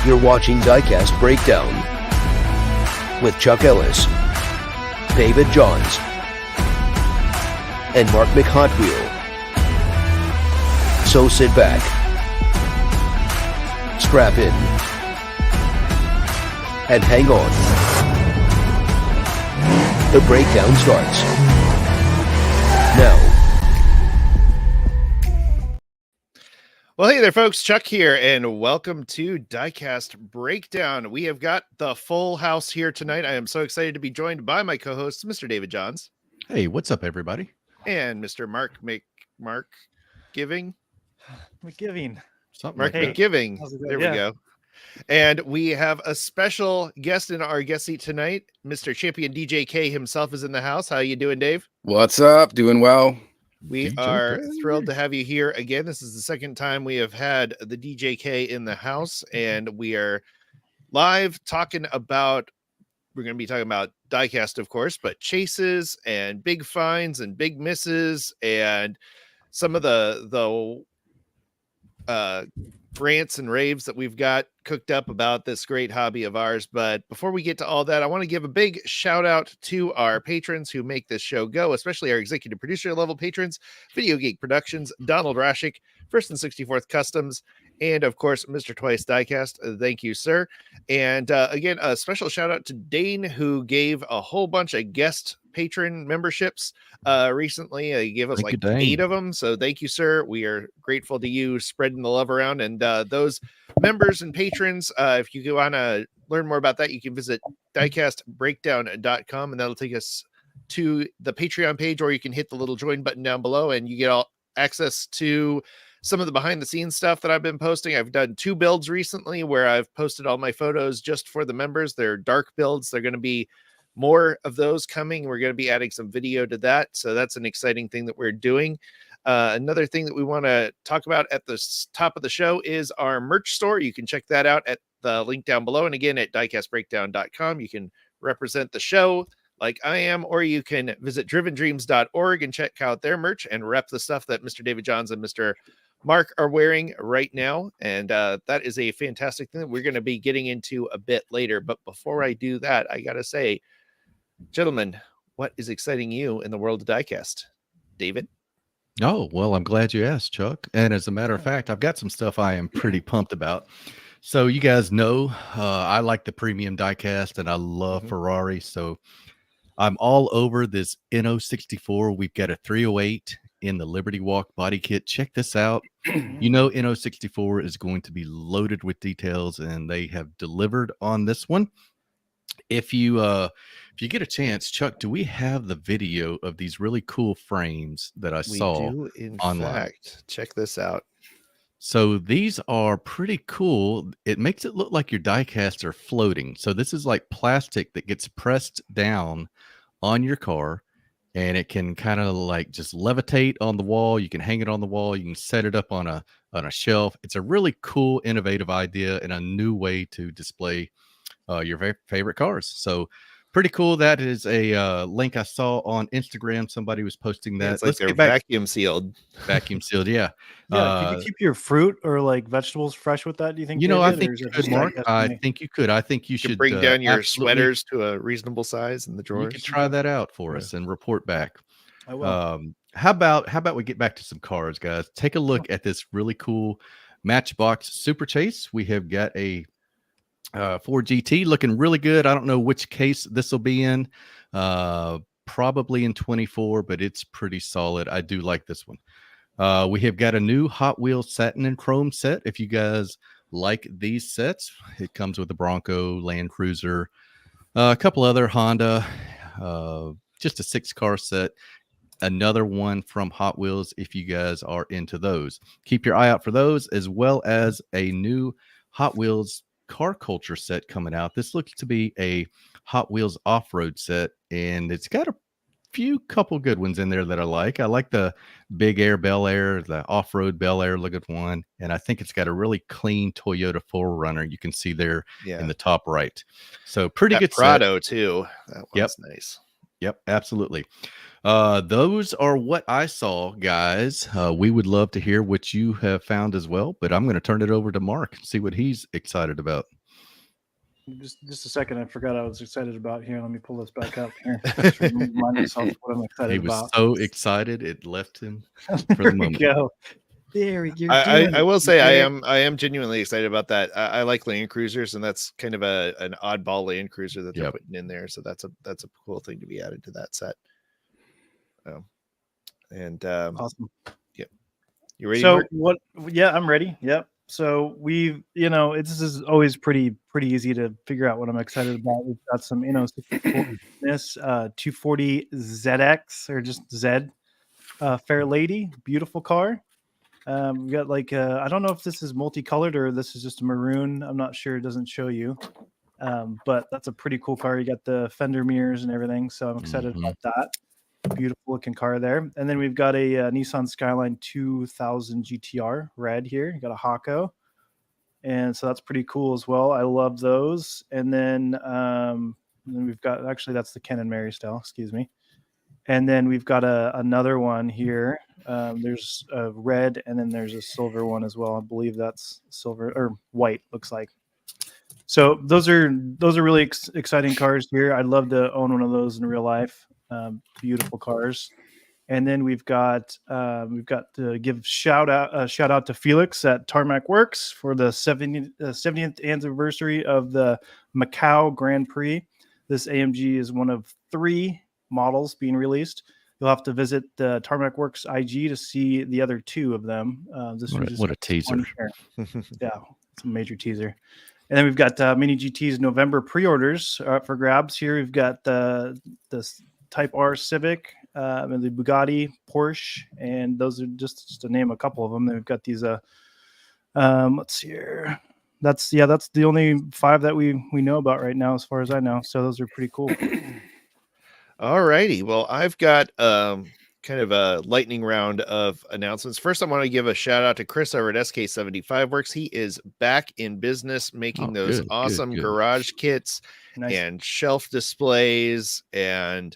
You're watching Diecast Breakdown with Chuck Ellis, David Johns, and Mark McHotwheel. So sit back, strap in, and hang on. The breakdown starts now. Well, hey there, folks. Chuck here, and welcome to Diecast Breakdown. We have got the full house here tonight. I am so excited to be joined by my co-hosts, Mr. David Johns. Hey, what's up, everybody? And Mr. Mark McGiving. Something Mark like that. McGiving. There we go. And we have a special guest in our guest seat tonight. Mr. Champion DJK himself is in the house. How you doing, Dave? What's up? Doing well. We are thrilled to have you here again. This is the second time we have had the DJK in the house, and we are live talking about, we're going to be talking about diecast, of course, but chases and big finds and big misses and some of the rants and raves that we've got cooked up about this great hobby of ours. But before we get to all that, I want to give a big shout out to our patrons who make this show go, especially our executive producer level patrons, Video Geek Productions, Donald Raschick, First and 64th Customs, and of course, Mr. Twice Diecast. Thank you, sir. And again, a special shout out to Dane, who gave a whole bunch of guest patron memberships recently. He gave us like 8 of them. So thank you, sir. We are grateful to you spreading the love around. And those members and patrons, if you want to learn more about that, you can visit diecastbreakdown.com, and that'll take us to the Patreon page, or you can hit the little join button down below and you get all access to some of the behind the scenes stuff that I've been posting. I've done 2 builds recently where I've posted all my photos just for the members. They're dark builds. They're going to be more of those coming. We're going to be adding some video to that. So that's an exciting thing that we're doing. Another thing that we want to talk about at the top of the show is our merch store. You can check that out at the link down below. And again, at diecastbreakdown.com, you can represent the show like I am, or you can visit drivendreams.org and check out their merch and rep the stuff that Mr. David Johns and Mr. Mark are wearing right now. And that is a fantastic thing that we're going to be getting into a bit later. But before I do that, I got to say, gentlemen, what is exciting you in the world of diecast? David? Oh, well, I'm glad you asked, Chuck. And as a matter of fact, I've got some stuff I am pretty pumped about. So you guys know I like the premium diecast and I love Ferrari. So I'm all over this NO64. We've got a 308 in the Liberty Walk body kit. Check this out. You know, NO64 is going to be loaded with details, and they have delivered on this one. If you get a chance, Chuck, do we have the video of these really cool frames that I saw online? Fact, check this out. So these are pretty cool. It makes it look like your diecasts are floating. So this is like plastic that gets pressed down on your car, and it can kind of like just levitate on the wall. You can hang it on the wall. You can set it up on a shelf. It's a really cool, innovative idea and a new way to display your favorite cars. So pretty cool. That is a link I saw on Instagram. Somebody was posting that. Yeah, it's like they're vacuum sealed. Vacuum sealed, yeah. Yeah, could you keep your fruit or like vegetables fresh with that? Do you think? You know, I think you could, Mark. I think you could. I think you should bring down your sweaters to a reasonable size in the drawers. You could try that out for us and report back. I will. How about we get back to some cars, guys? Take a look at this really cool Matchbox Super Chase. We have got a Ford GT looking really good. I don't know which case this will be in. Probably in 24, but it's pretty solid. I do like this one. We have got a new Hot Wheels satin and chrome set. If you guys like these sets, it comes with a Bronco, Land Cruiser, a couple other Honda, just a 6-car set. Another one from Hot Wheels if you guys are into those. Keep your eye out for those, as well as a new Hot Wheels car culture set coming out. This looks to be a Hot Wheels off-road set, and it's got a couple good ones in there that I like. I like the Big Air Bel Air, the off-road Bel Air looking one, and I think it's got a really clean Toyota 4Runner you can see there in the top right. So pretty that good Prado set. Too. That one's nice. Yep, absolutely. Those are what I saw, guys. We would love to hear what you have found as well, but I'm going to turn it over to Mark and see what he's excited about. Just a second. I forgot I was excited about here. Let me pull this back up here. Just remind myself what I'm excited He was about. so excited it left him for There the we moment. go. There, you're I doing I it, will say I Derek. am genuinely excited about that. I like Land Cruisers, and that's kind of an oddball Land Cruiser that they're Yep. putting in there. So that's a cool thing to be added to that set. And Awesome. you ready, So Mark? what? Yeah, I'm ready. Yep. So we've, this is always pretty easy to figure out what I'm excited about. We've got some, this 240 ZX or just Z, Fair Lady, beautiful car. We got like I don't know if this is multicolored or this is just a maroon. I'm not sure. It doesn't show you, but that's a pretty cool car. You got the fender mirrors and everything, so I'm excited Mhm. about that. Beautiful looking car there. And then we've got a Nissan Skyline 2000 GTR red here. You got a Hako, and so that's pretty cool as well. I love those. And then we've got, actually that's the Ken and Mary style. Excuse me. And then we've got another one here. There's a red, and then there's a silver one as well. I believe that's silver or white, looks like. So those are really exciting cars here. I'd love to own one of those in real life. Beautiful cars. And then we've got to give shout out to Felix at Tarmac Works for the 70th anniversary of the Macau Grand Prix. This AMG is one of 3 models being released. You'll have to visit the Tarmac Works IG to see the other 2 of them. What a teaser! Yeah, it's a major teaser. And then we've got Mini GT's November pre-orders for grabs here. We've got the Type R Civic, and the Bugatti, Porsche, and those are just to name a couple of them. Then we've got these. Let's see here. That's the only 5 that we know about right now, as far as I know. So those are pretty cool. All righty. Well, I've got kind of a lightning round of announcements. First, I want to give a shout out to Chris over at SK75 Works. He is back in business making those awesome garage kits and shelf displays and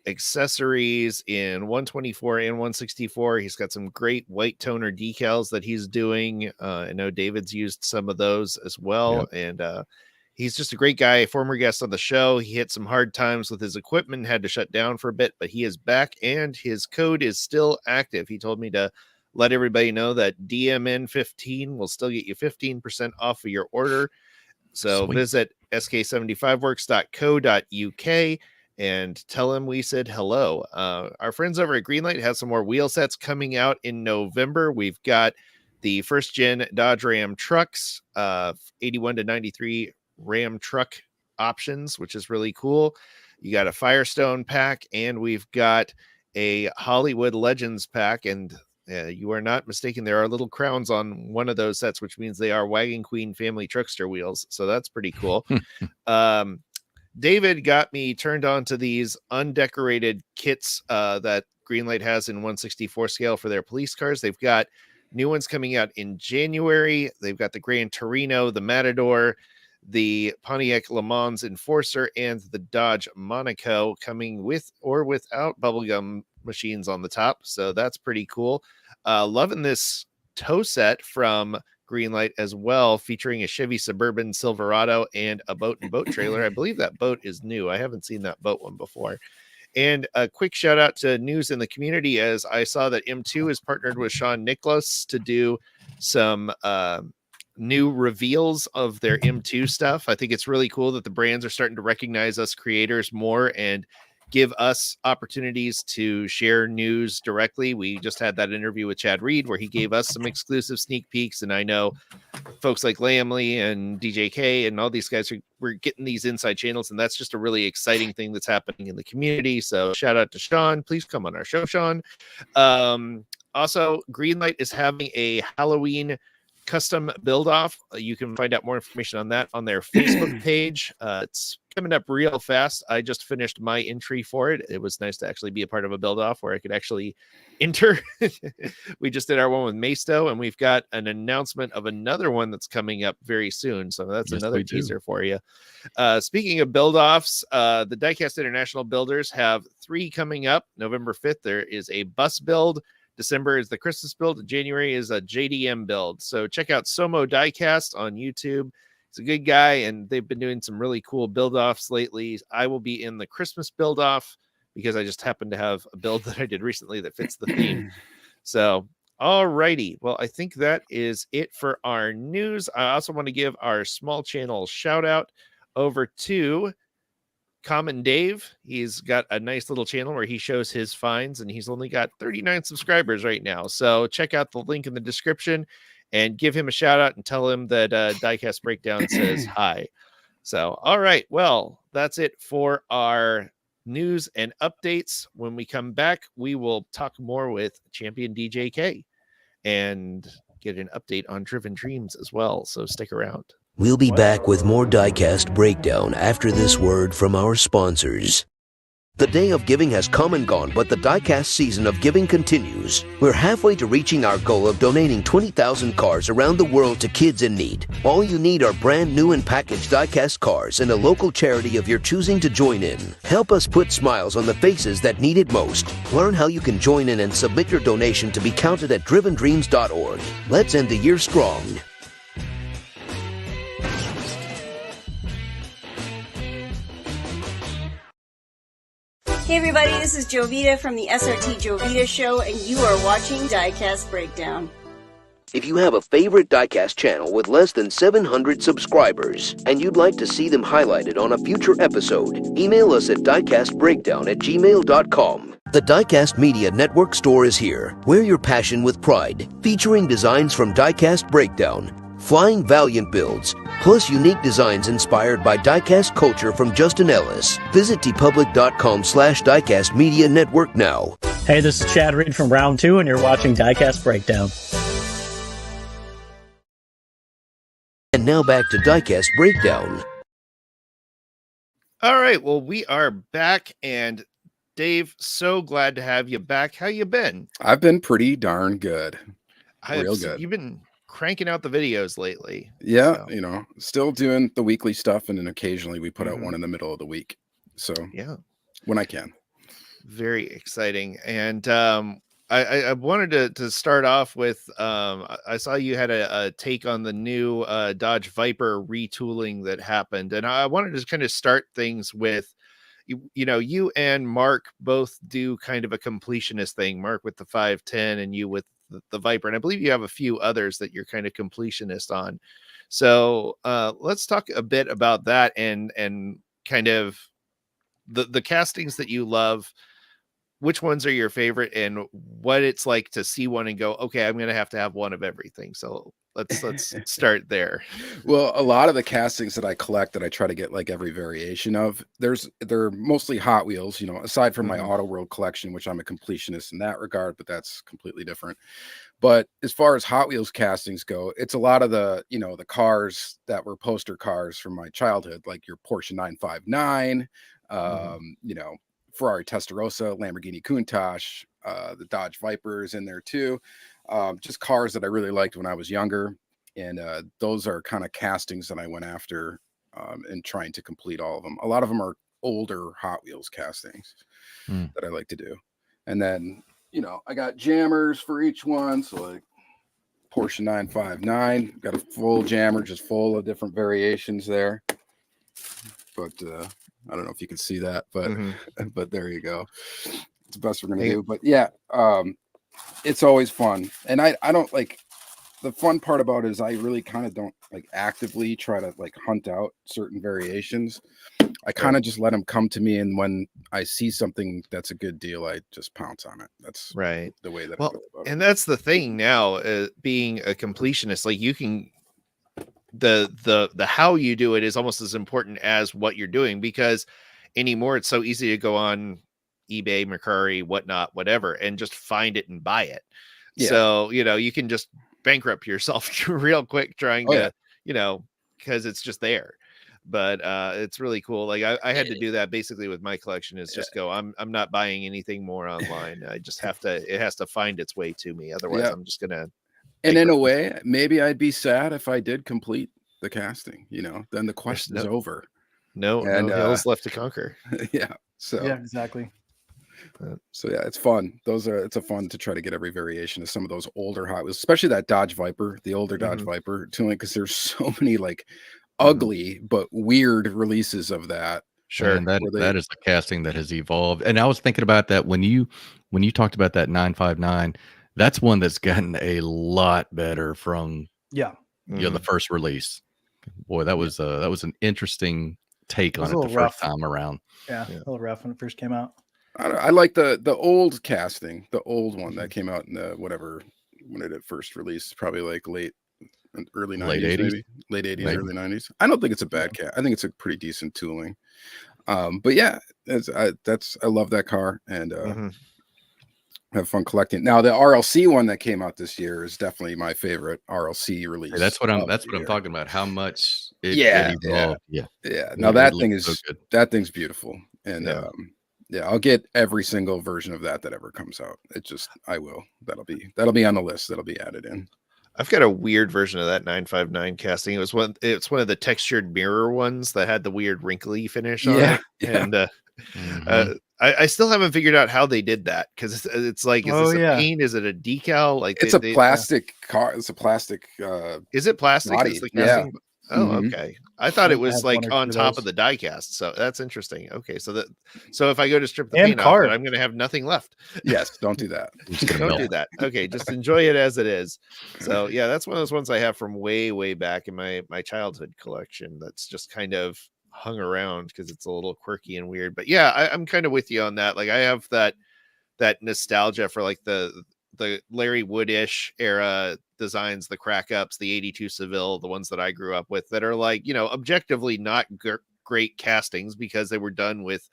accessories in 124 and 164. He's got some great white toner decals that he's doing. I know David's used some of those as well. Yep. And he's just a great guy, former guest on the show. He hit some hard times with his equipment, had to shut down for a bit, but he is back and his code is still active. He told me to let everybody know that DMN15 will still get you 15% off of your order. So visit sk75works.co.uk and tell him we said hello. Our friends over at Greenlight have some more wheel sets coming out in November. We've got the first gen Dodge Ram trucks, 81 to 93 Ram truck options, which is really cool. You got a Firestone pack, and we've got a Hollywood Legends pack, and you are not mistaken. There are little crowns on one of those sets, which means they are Wagon Queen family truckster wheels. So that's pretty cool. David got me turned on to these undecorated kits that Greenlight has in 164 scale for their police cars. They've got new ones coming out in January. They've got the Gran Torino, the Matador, the Pontiac Le Mans Enforcer, and the Dodge Monaco coming with or without bubblegum machines on the top. So that's pretty cool. Loving this tow set from Greenlight as well, featuring a Chevy Suburban Silverado and a boat and boat trailer. I believe that boat is new. I haven't seen that boat one before. And a quick shout out to news in the community, as I saw that M2 has partnered with Sean Nicholas to do some new reveals of their M2 stuff. I think it's really cool that the brands are starting to recognize us creators more and give us opportunities to share news directly. We just had that interview with Chad Reed where he gave us some exclusive sneak peeks. And I know folks like Lamley and DJK and all these guys we're getting these inside channels. And that's just a really exciting thing that's happening in the community. So shout out to Sean. Please come on our show, Sean. Also, Greenlight is having a Halloween custom build off. You can find out more information on that on their Facebook page. It's coming up real fast. I just finished my entry for it. It was nice to actually be a part of a build off where I could actually enter. We just did our one with Masto, and we've got an announcement of another one that's coming up very soon. So that's another teaser for you. Speaking of build offs, the Diecast International builders have 3 coming up. November 5th, there is a bus build. December is the Christmas build. January is a JDM build. So check out Somo Diecast on YouTube. He's a good guy, and they've been doing some really cool build offs lately. I will be in the Christmas build off because I just happen to have a build that I did recently that fits the theme. So, all righty. Well, I think that is it for our news. I also want to give our small channel shout out over to Common Dave. He's got a nice little channel where he shows his finds, and he's only got 39 subscribers right now. So check out the link in the description and give him a shout out and tell him that Diecast Breakdown says hi. So, all right. Well, that's it for our news and updates. When we come back, we will talk more with champion DJK and get an update on Driven Dreams as well. So stick around. We'll be back with more Diecast Breakdown after this word from our sponsors. The day of giving has come and gone, but the Diecast season of giving continues. We're halfway to reaching our goal of donating 20,000 cars around the world to kids in need. All you need are brand new and packaged Diecast cars and a local charity of your choosing to join in. Help us put smiles on the faces that need it most. Learn how you can join in and submit your donation to be counted at drivendreams.org. Let's end the year strong. Hey everybody, this is Jovita from the SRT Jovita Show, and you are watching Diecast Breakdown. If you have a favorite Diecast channel with less than 700 subscribers and you'd like to see them highlighted on a future episode, email us at diecastbreakdown@gmail.com. The Diecast Media Network store is here. Wear your passion with pride, featuring designs from Diecast Breakdown, Flying Valiant builds, plus unique designs inspired by diecast culture from Justin Ellis. Visit tpublic.com/Diecast Media Network now. Hey, this is Chad Reed from Round 2, and you're watching Diecast Breakdown. And now back to Diecast Breakdown. All right. Well, we are back, and Dave, so glad to have you back. How you been? I've been pretty darn good. Real good. You've been cranking out the videos lately. Yeah, So, you know, still doing the weekly stuff, and then occasionally we put out one in the middle of the week. So yeah, when I can. very exciting. And I wanted to start off with I saw you had a take on the new Dodge Viper retooling that happened, and I wanted to kind of start things with you and Mark both do kind of a completionist thing. Mark with the 510, and you with the Viper, and I believe you have a few others that you're kind of completionist on. So let's talk a bit about that and kind of the castings that you love. Which ones are your favorite, and what it's like to see one and go, okay, I'm gonna have to have one of everything. So let's start there. Well, a lot of the castings that I collect that I try to get like every variation of, they're mostly Hot Wheels, aside from my Auto World collection, which I'm a completionist in that regard, but that's completely different. But as far as Hot Wheels castings go, it's a lot of the, the cars that were poster cars from my childhood, like your Porsche 959, Ferrari Testarossa, Lamborghini Countach, the Dodge Vipers in there too. Just cars that I really liked when I was younger. And those are kind of castings that I went after and trying to complete all of them. A lot of them are older Hot Wheels castings that I like to do. And then, I got jammers for each one. So like Porsche 959, got a full jammer, just full of different variations there. But I don't know if you can see that, but but there you go. It's the best we're gonna do. But yeah, it's always fun. And I don't like, the fun part about it is I really kind of don't like actively try to like hunt out certain variations. I kind of just let them come to me, and when I see something that's a good deal, I just pounce on it. That's right. The way that I well, feel about it. And that's the thing now, being a completionist, like you can the how you do it is almost as important as what you're doing, because anymore it's so easy to go on eBay, Mercari, whatnot, whatever, and just find it and buy it. Yeah. So you can just bankrupt yourself real quick trying to because it's just there. But it's really cool. Like I had to do that basically with my collection, is just go, I'm not buying anything more online. I just have to, it has to find its way to me, otherwise I'm just gonna. And in a way, maybe I'd be sad if I did complete the casting, then the quest is over. No hills left to conquer. Yeah. So yeah, exactly. So yeah, it's fun. It's a fun to try to get every variation of some of those older Hot Wheels, especially that Dodge Viper, the older Dodge Viper tooling, because there's so many like ugly but weird releases of that. Sure. And that Were they- that is a casting that has evolved. And I was thinking about that when you talked about that 959. That's one that's gotten a lot better from Yeah. the first release. Boy, that was an interesting take It was on a it the little first rough. time around. Yeah. A little rough when it first came out. I like the old casting, the old one that came out in the whatever when it first released, probably like early Late 90s, 80s? maybe late 80s, Maybe. early 90s. I don't think it's a bad cat. I think it's a pretty decent tooling. But yeah, I love that car and have fun collecting. Now the RLC one that came out this year is definitely my favorite RLC release. Hey, that's what I'm year. talking about. How much it Yeah, evolved. Yeah. Yeah. Now It that looks thing so is good. that thing's beautiful. And Yeah. I'll get every single version of that ever comes out. I will. That'll be on the list. That'll be added in. I've got a weird version of that 959 casting. It's one of the textured mirror ones that had the weird wrinkly finish on it. Yeah. And I still haven't figured out how they did that because it's like, is this a paint? Is it a decal? Like it's a plastic car. It's a plastic. Is it plastic? Body. Is the casting? Yeah. Oh, Mhm. okay. I thought it was have like one or on two of top those. of the diecast. So that's interesting. Okay, so if I go to strip the And paint off, carved. it, I'm going to have nothing left. Yes. Don't do that. Don't do that. Okay, just enjoy it as it is. So yeah, that's one of those ones I have from way back in my childhood collection. That's just kind of hung around because it's a little quirky and weird. But yeah, I'm kind of with you on that. Like I have that nostalgia for like the Larry Wood-ish era designs, the crack ups, the 82 Seville, the ones that I grew up with that are like, objectively not great castings because they were done with,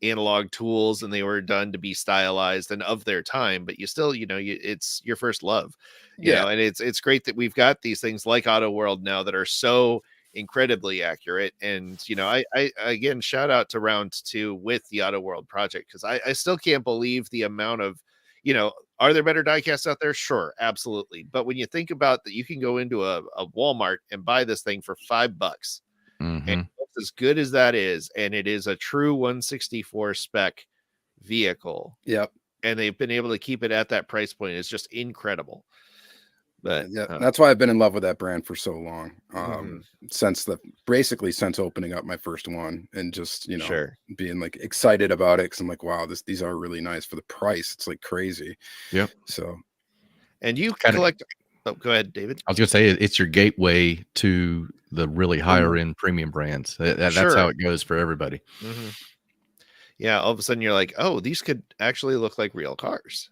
analog tools and they were done to be stylized and of their time, but you still, it's your first love, and it's great that we've got these things like Auto World now that are so incredibly accurate. And I again shout out to round 2 with the Auto World project because I still can't believe the amount of are there better diecasts out there? Sure, absolutely. But when you think about that, you can go into a Walmart and buy this thing for $5 and as good as that is, and it is a true 164 spec vehicle. Yep. And they've been able to keep it at that price point. It's just incredible. But yeah, that's why I've been in love with that brand for so long. Since opening up my first one and just being like excited about it because I'm like, wow, these are really nice for the price. It's like crazy. Yep. So, and you collect. Oh, go ahead, David. I was gonna say it's your gateway to the really higher end premium brands. That's how it goes for everybody. Yeah, all of a sudden you're like, oh, these could actually look like real cars,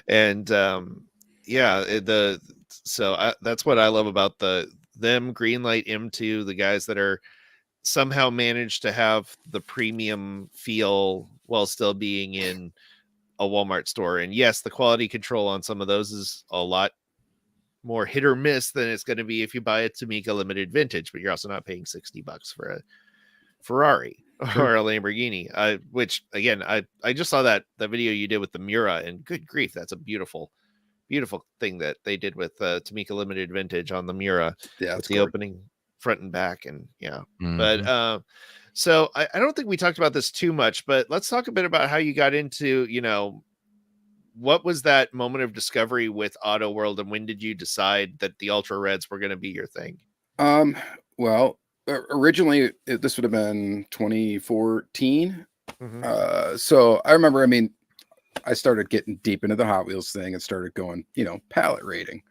and that's what I love about them Greenlight M2, the guys that are somehow managed to have the premium feel while still being in a Walmart store. And yes, the quality control on some of those is a lot more hit or miss than it's going to be if you buy a Tamika limited vintage, but you're also not paying $60 for a Ferrari or a Lamborghini, which again, I just saw that video you did with the Miura, and good grief, that's a beautiful thing that they did with Tamika limited vintage on the Miura, with the opening front and back. And but so I don't think we talked about this too much, but let's talk a bit about how you got into, what was that moment of discovery with Auto World, and when did you decide that the Ultra Reds were going to be your thing? Well, originally this would have been 2014. So I remember, I started getting deep into the Hot Wheels thing and started going, pallet rating,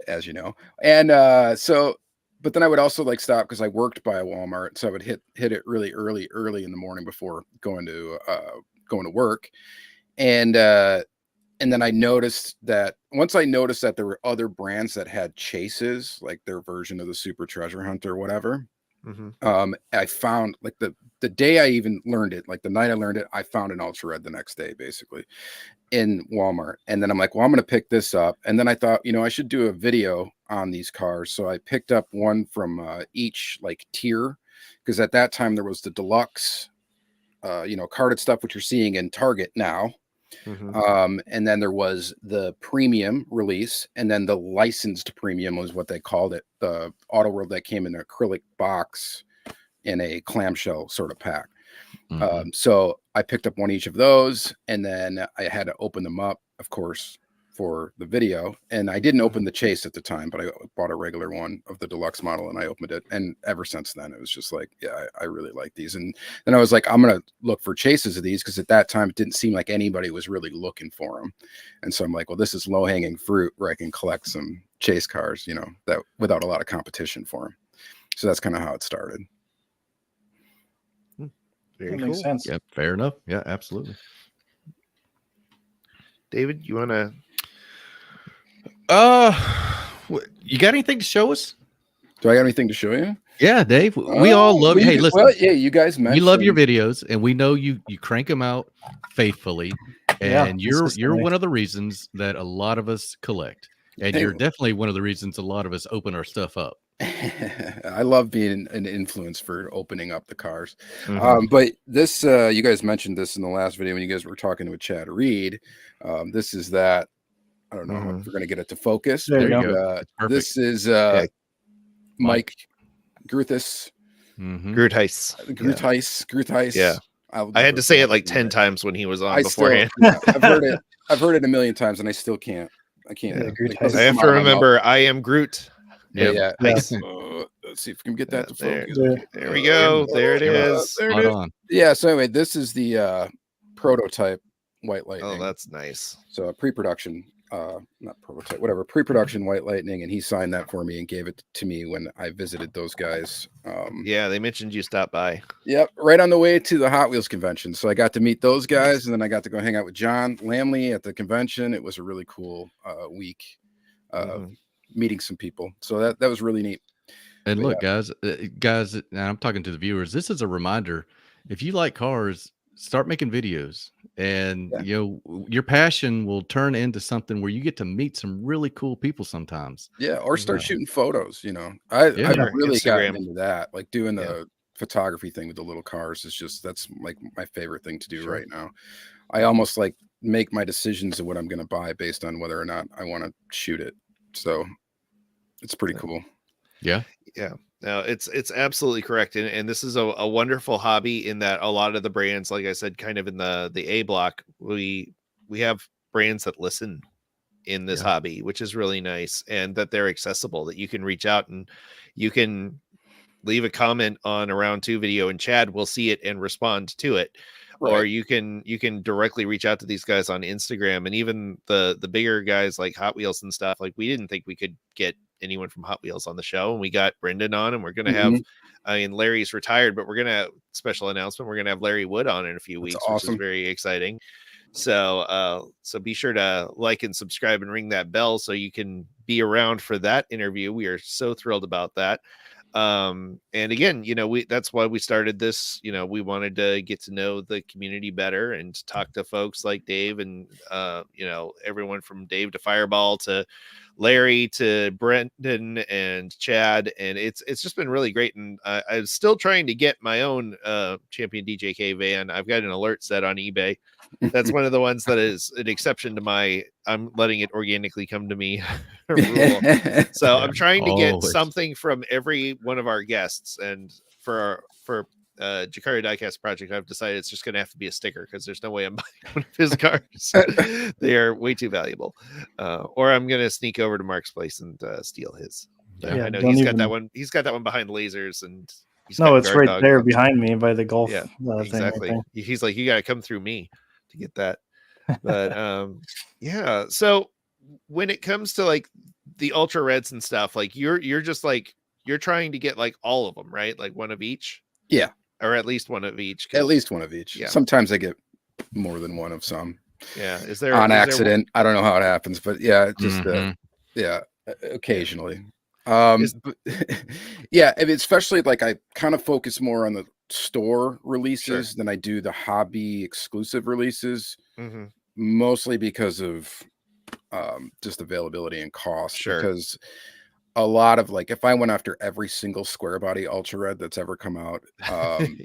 as you know. And but then I would also like stop because I worked by a Walmart. So I would hit it really early in the morning before going to work. And then I noticed that there were other brands that had chases, like their version of the Super Treasure Hunt or whatever. I found like the day I even learned it, like the night I learned it, I found an Ultra Red the next day, basically in Walmart. And then I'm like, well, I'm going to pick this up. And then I thought, I should do a video on these cars. So I picked up one from each like tier, because at that time there was the deluxe, carded stuff, which you're seeing in Target now. And then there was the premium release, and then the licensed premium was what they called it, the Auto World that came in an acrylic box in a clamshell sort of pack. So I picked up one each of those, and then I had to open them up, of course, for the video, and I didn't open the Chase at the time, but I bought a regular one of the deluxe model, and I opened it, and ever since then it was just like, yeah, I really like these. And then I was like, I'm gonna look for Chases of these, because at that time it didn't seem like anybody was really looking for them, and so I'm like, well, this is low-hanging fruit where I can collect some Chase cars, you know, that without a lot of competition for them. So that's kind of how it started. Very That cool. makes sense. Yep, fair enough. Yeah, absolutely. David, you want to? You got anything to show us? Do I got anything to show you? Yeah, Dave. We all love. Hey, listen. Well, yeah, you guys mentioned We love your videos, and we know you crank them out faithfully, Yeah, and you're consistently. one of the reasons that a lot of us collect, and Hey. you're definitely one of the reasons a lot of us open our stuff up. I love being an influence for opening up the cars. Mhm. But this, you guys mentioned this in the last video when you guys were talking with Chad Reed. This is that, I don't know if we're going to get it to focus. There you There you go. go. It's perfect. This is Yeah. Mike Gruthis. Mhm. Gruthis. Yeah. I had to say it like 10 times when he was on beforehand. I've heard it a million times, and I still can't. I can't. Yeah, it Gruthis. doesn't I have come to out of my mouth. remember I am Groot. Yeah. Yeah. Nice. Let's see if we can get that to There. focus. There we go. There it is. There it Spot is. on. Yeah. So anyway, this is the prototype White Oh, Lightning. that's nice. So a pre-production, not prototype, whatever, pre-production White Lightning, and he signed that for me and gave it to me when I visited those guys. Yeah, they mentioned you stopped by. Yep, right on the way to the Hot Wheels convention. So I got to meet those guys, and then I got to go hang out with John Lamley at the convention. It was a really cool week, meeting some people. So that was really neat. And But look, guys, and I'm talking to the viewers. This is a reminder: if you like cars, start making videos, and you know your passion will turn into something where you get to meet some really cool people sometimes. Yeah, or start shooting photos. You know, I've really gotten into that. Like doing the photography thing with the little cars is just, that's like my favorite thing to do right now. I almost like make my decisions of what I'm going to buy based on whether or not I want to shoot it. So it's pretty cool. Yeah. No, it's absolutely correct. And this is a wonderful hobby in that a lot of the brands, like I said, kind of in the A block, we have brands that listen in this hobby, which is really nice, and that they're accessible, that you can reach out and you can leave a comment on a round 2 video and Chad will see it and respond to it. Right. Or you can directly reach out to these guys on Instagram, and even the bigger guys like Hot Wheels and stuff. Like, we didn't think we could get anyone from Hot Wheels on the show, and we got Brendan on, and we're going to have, I mean, Larry's retired, but we're going to special announcement. We're going to have Larry Wood on in a few weeks, which is very exciting. So, so be sure to like and subscribe and ring that bell so you can be around for that interview. We are so thrilled about that. And again, you know, that's why we started this. You know, we wanted to get to know the community better and talk to folks like Dave and you know, everyone from Dave to Fireball to Larry to Brendan and Chad, and it's just been really great. And I'm still trying to get my own Champion DJK van. I've got an alert set on eBay. That's one of the ones that is an exception to my I'm letting it organically come to me rule. So I'm trying to get something from every one of our guests, and for Jakari Diecast project, I've decided it's just going to have to be a sticker, because there's no way I'm buying one of his cars. They are way too valuable. Or I'm going to sneak over to Mark's place and steal his. I know he's got that one. He's got that one behind lasers, and no, it's right there behind me by the golf. Yeah, exactly. Thing. He's like, you got to come through me to get that. But yeah. So when it comes to like the ultra reds and stuff, like you're just like, you're trying to get like all of them, right? Like one of each. Yeah. Or at least one of each. At least one of each. Yeah. Sometimes I get more than one of some. Yeah. Is there on accident? I don't know how it happens, but yeah, just occasionally. But, yeah, especially like I kind of focus more on the store releases than I do the hobby exclusive releases, mostly because of just availability and cost. Because a lot of, like, if I went after every single square body ultra red that's ever come out,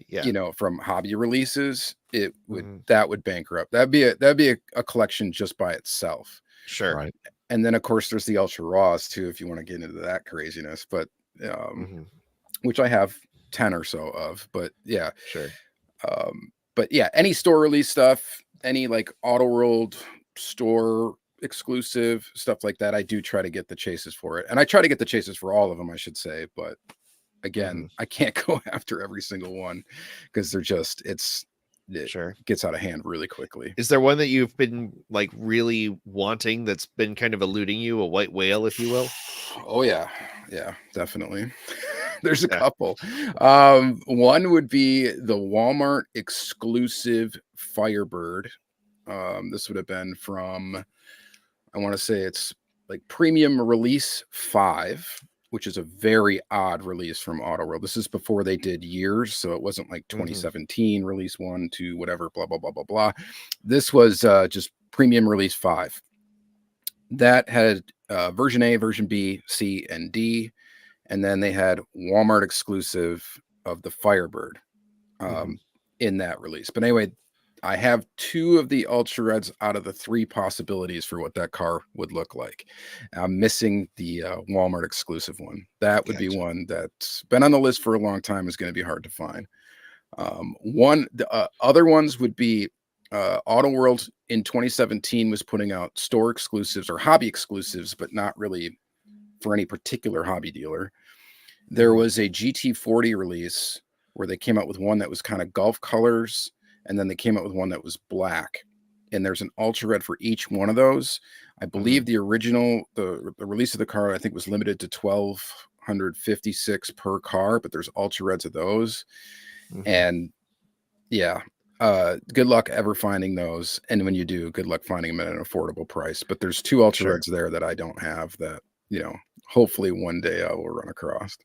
you know, from hobby releases, it would that would bankrupt. That'd be a collection just by itself. Sure. Right. And then of course there's the ultra raws too, if you want to get into that craziness. But which I have 10 or so of. But yeah, sure. But yeah, any store release stuff, any like Auto World store exclusive stuff like that, I do try to get the chases for it, and I try to get the chases for all of them, I should say. But again, I can't go after every single one because they're just it gets out of hand really quickly. Is there one that you've been like really wanting that's been kind of eluding you, a white whale, if you will? Oh yeah, definitely. There's a couple. One would be the Walmart exclusive Firebird. This would have been from, I want to say it's like premium release 5, which is a very odd release from Auto World. This is before they did years, so it wasn't like 2017 release 1 to whatever, blah blah blah blah blah. This was just premium release 5. That had version A, version B, C, and D, and then they had Walmart exclusive of the Firebird in that release. But anyway, I have 2 of the Ultra Reds out of the 3 possibilities for what that car would look like. I'm missing the Walmart exclusive one. That would be one that's been on the list for a long time, is going to be hard to find. Other ones would be Auto World in 2017 was putting out store exclusives or hobby exclusives, but not really for any particular hobby dealer. There was a GT40 release where they came out with one that was kind of golf colors, and then they came out with one that was black. And there's an Ultra Red for each one of those. I believe the original, the release of the car, I think was limited to 1,256 per car, but there's Ultra Reds of those. And good luck ever finding those. And when you do, good luck finding them at an affordable price. But there's 2 Ultra Reds there that I don't have that, hopefully one day I will run across.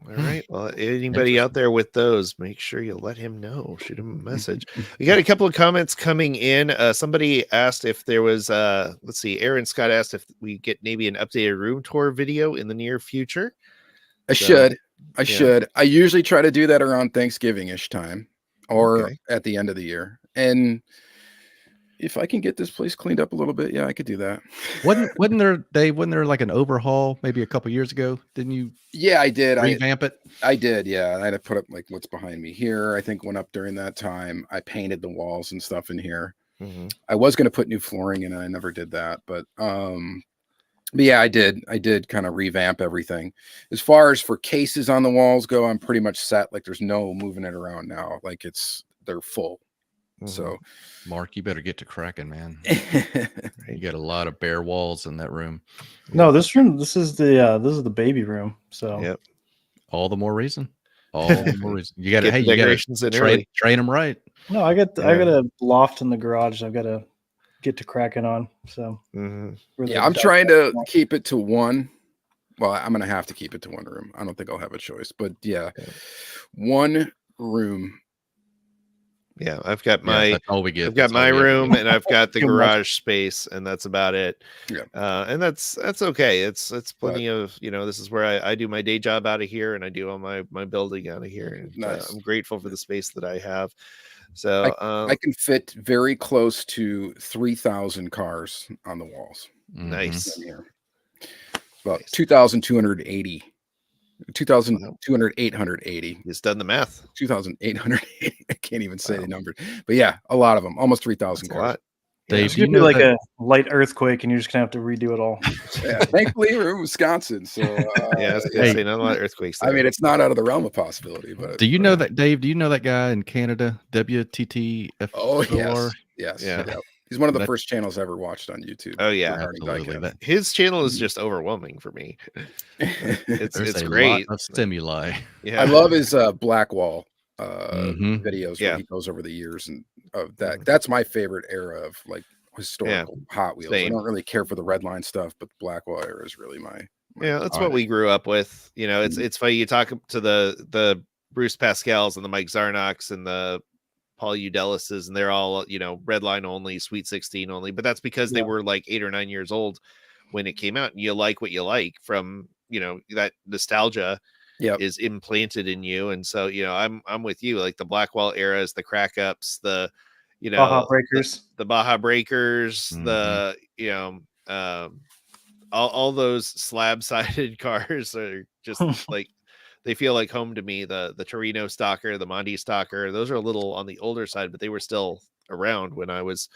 All right. Well, anybody out there with those, make sure you let him know. Shoot him a message. We got a couple of comments coming in. Somebody asked if there was, let's see, Aaron Scott asked if we get maybe an updated room tour video in the near future. I should. I usually try to do that around Thanksgiving-ish time or at the end of the year. And if I can get this place cleaned up a little bit, I could do that. Wasn't there like an overhaul maybe a couple years ago? Didn't you? Yeah, I did. Revamp it. I did. Yeah, I had to put up like what's behind me here. I think went up during that time. I painted the walls and stuff in here. I was going to put new flooring in, and I never did that. But yeah, I did kind of revamp everything. As far as for cases on the walls go, I'm pretty much set. Like there's no moving it around now. Like they're full. So, Mark, you better get to cracking, man. You got a lot of bare walls in that room. No, this is the baby room. So, all the more reason. All the more reason. You got to train them right. No, I got a loft in the garage. I've got to get to cracking on. So, I'm trying to keep it to one. Well, I'm going to have to keep it to one room. I don't think I'll have a choice, but one room. Yeah, I've got my I've got my room and I've got the garage space, and that's about it. And that's okay. It's plenty of, this is where I do my day job out of here, and I do all my building out of here. And I'm grateful for the space that I have. So I can fit very close to 3,000 cars on the walls. Nice. About 2,280. 2,880. He's done the math. 2,880. I can't even say the number, but a lot of them, almost 3,000 cars. Dave, it's gonna be like a light earthquake, and you're just gonna have to redo it all. Thankfully, we're in Wisconsin, so not a lot of earthquakes there. I mean, it's not out of the realm of possibility. But do you know that, Dave? Do you know that guy in Canada, WTTF? Oh yes. He's one of the first channels I ever watched on YouTube. Oh yeah, absolutely. His channel is just overwhelming for me. It's great. Lot of stimuli. Yeah, I love his Blackwall videos where he goes over the years and of that. That's my favorite era of like historical Hot Wheels. I don't really care for the red line stuff, but the Blackwall era is really my that's what we grew up with. It's funny, you talk to the Bruce Pascals and the Mike Zarnoks and the Paul Udelises, and they're all red line only, Sweet 16 only, but that's because they were like 8 or 9 years old when it came out, and you like what you like from that nostalgia is implanted in you. And so I'm with you. Like the Blackwall eras, the crack ups, the Baja Breakers, the Baja Breakers, the all those slab sided cars are just like, they feel like home to me. The Torino Stalker, the Monty Stalker, those are a little on the older side, but they were still around when I was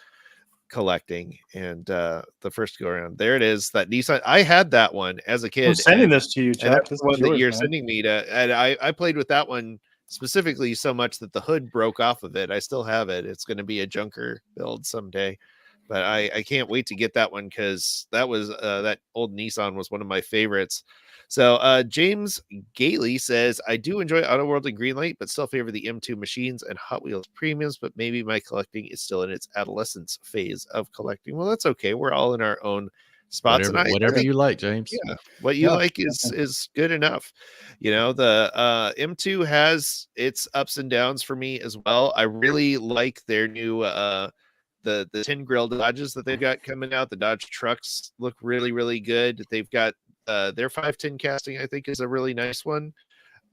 collecting. And the first go around, there it is, that Nissan. I had that one as a kid. I'm sending and, this to you, and Chuck. that's This the one is that yours, you're man. sending me to. And I played with that one specifically so much that the hood broke off of it. I still have it. It's going to be a junker build someday, but I can't wait to get that one, because that was that old Nissan was one of my favorites. So James Gailey says, I do enjoy Autoworld and Greenlight, but still favor the M2 machines and Hot Wheels premiums, but maybe my collecting is still in its adolescence phase of collecting. Well, that's okay. We're all in our own spots. Whatever you like, James. Yeah, what you like is good enough. You know, the M2 has its ups and downs for me as well. I really like their new the tin grill Dodges that they've got coming out. The Dodge trucks look really, really good. They've got their 510 casting, I think, is a really nice one.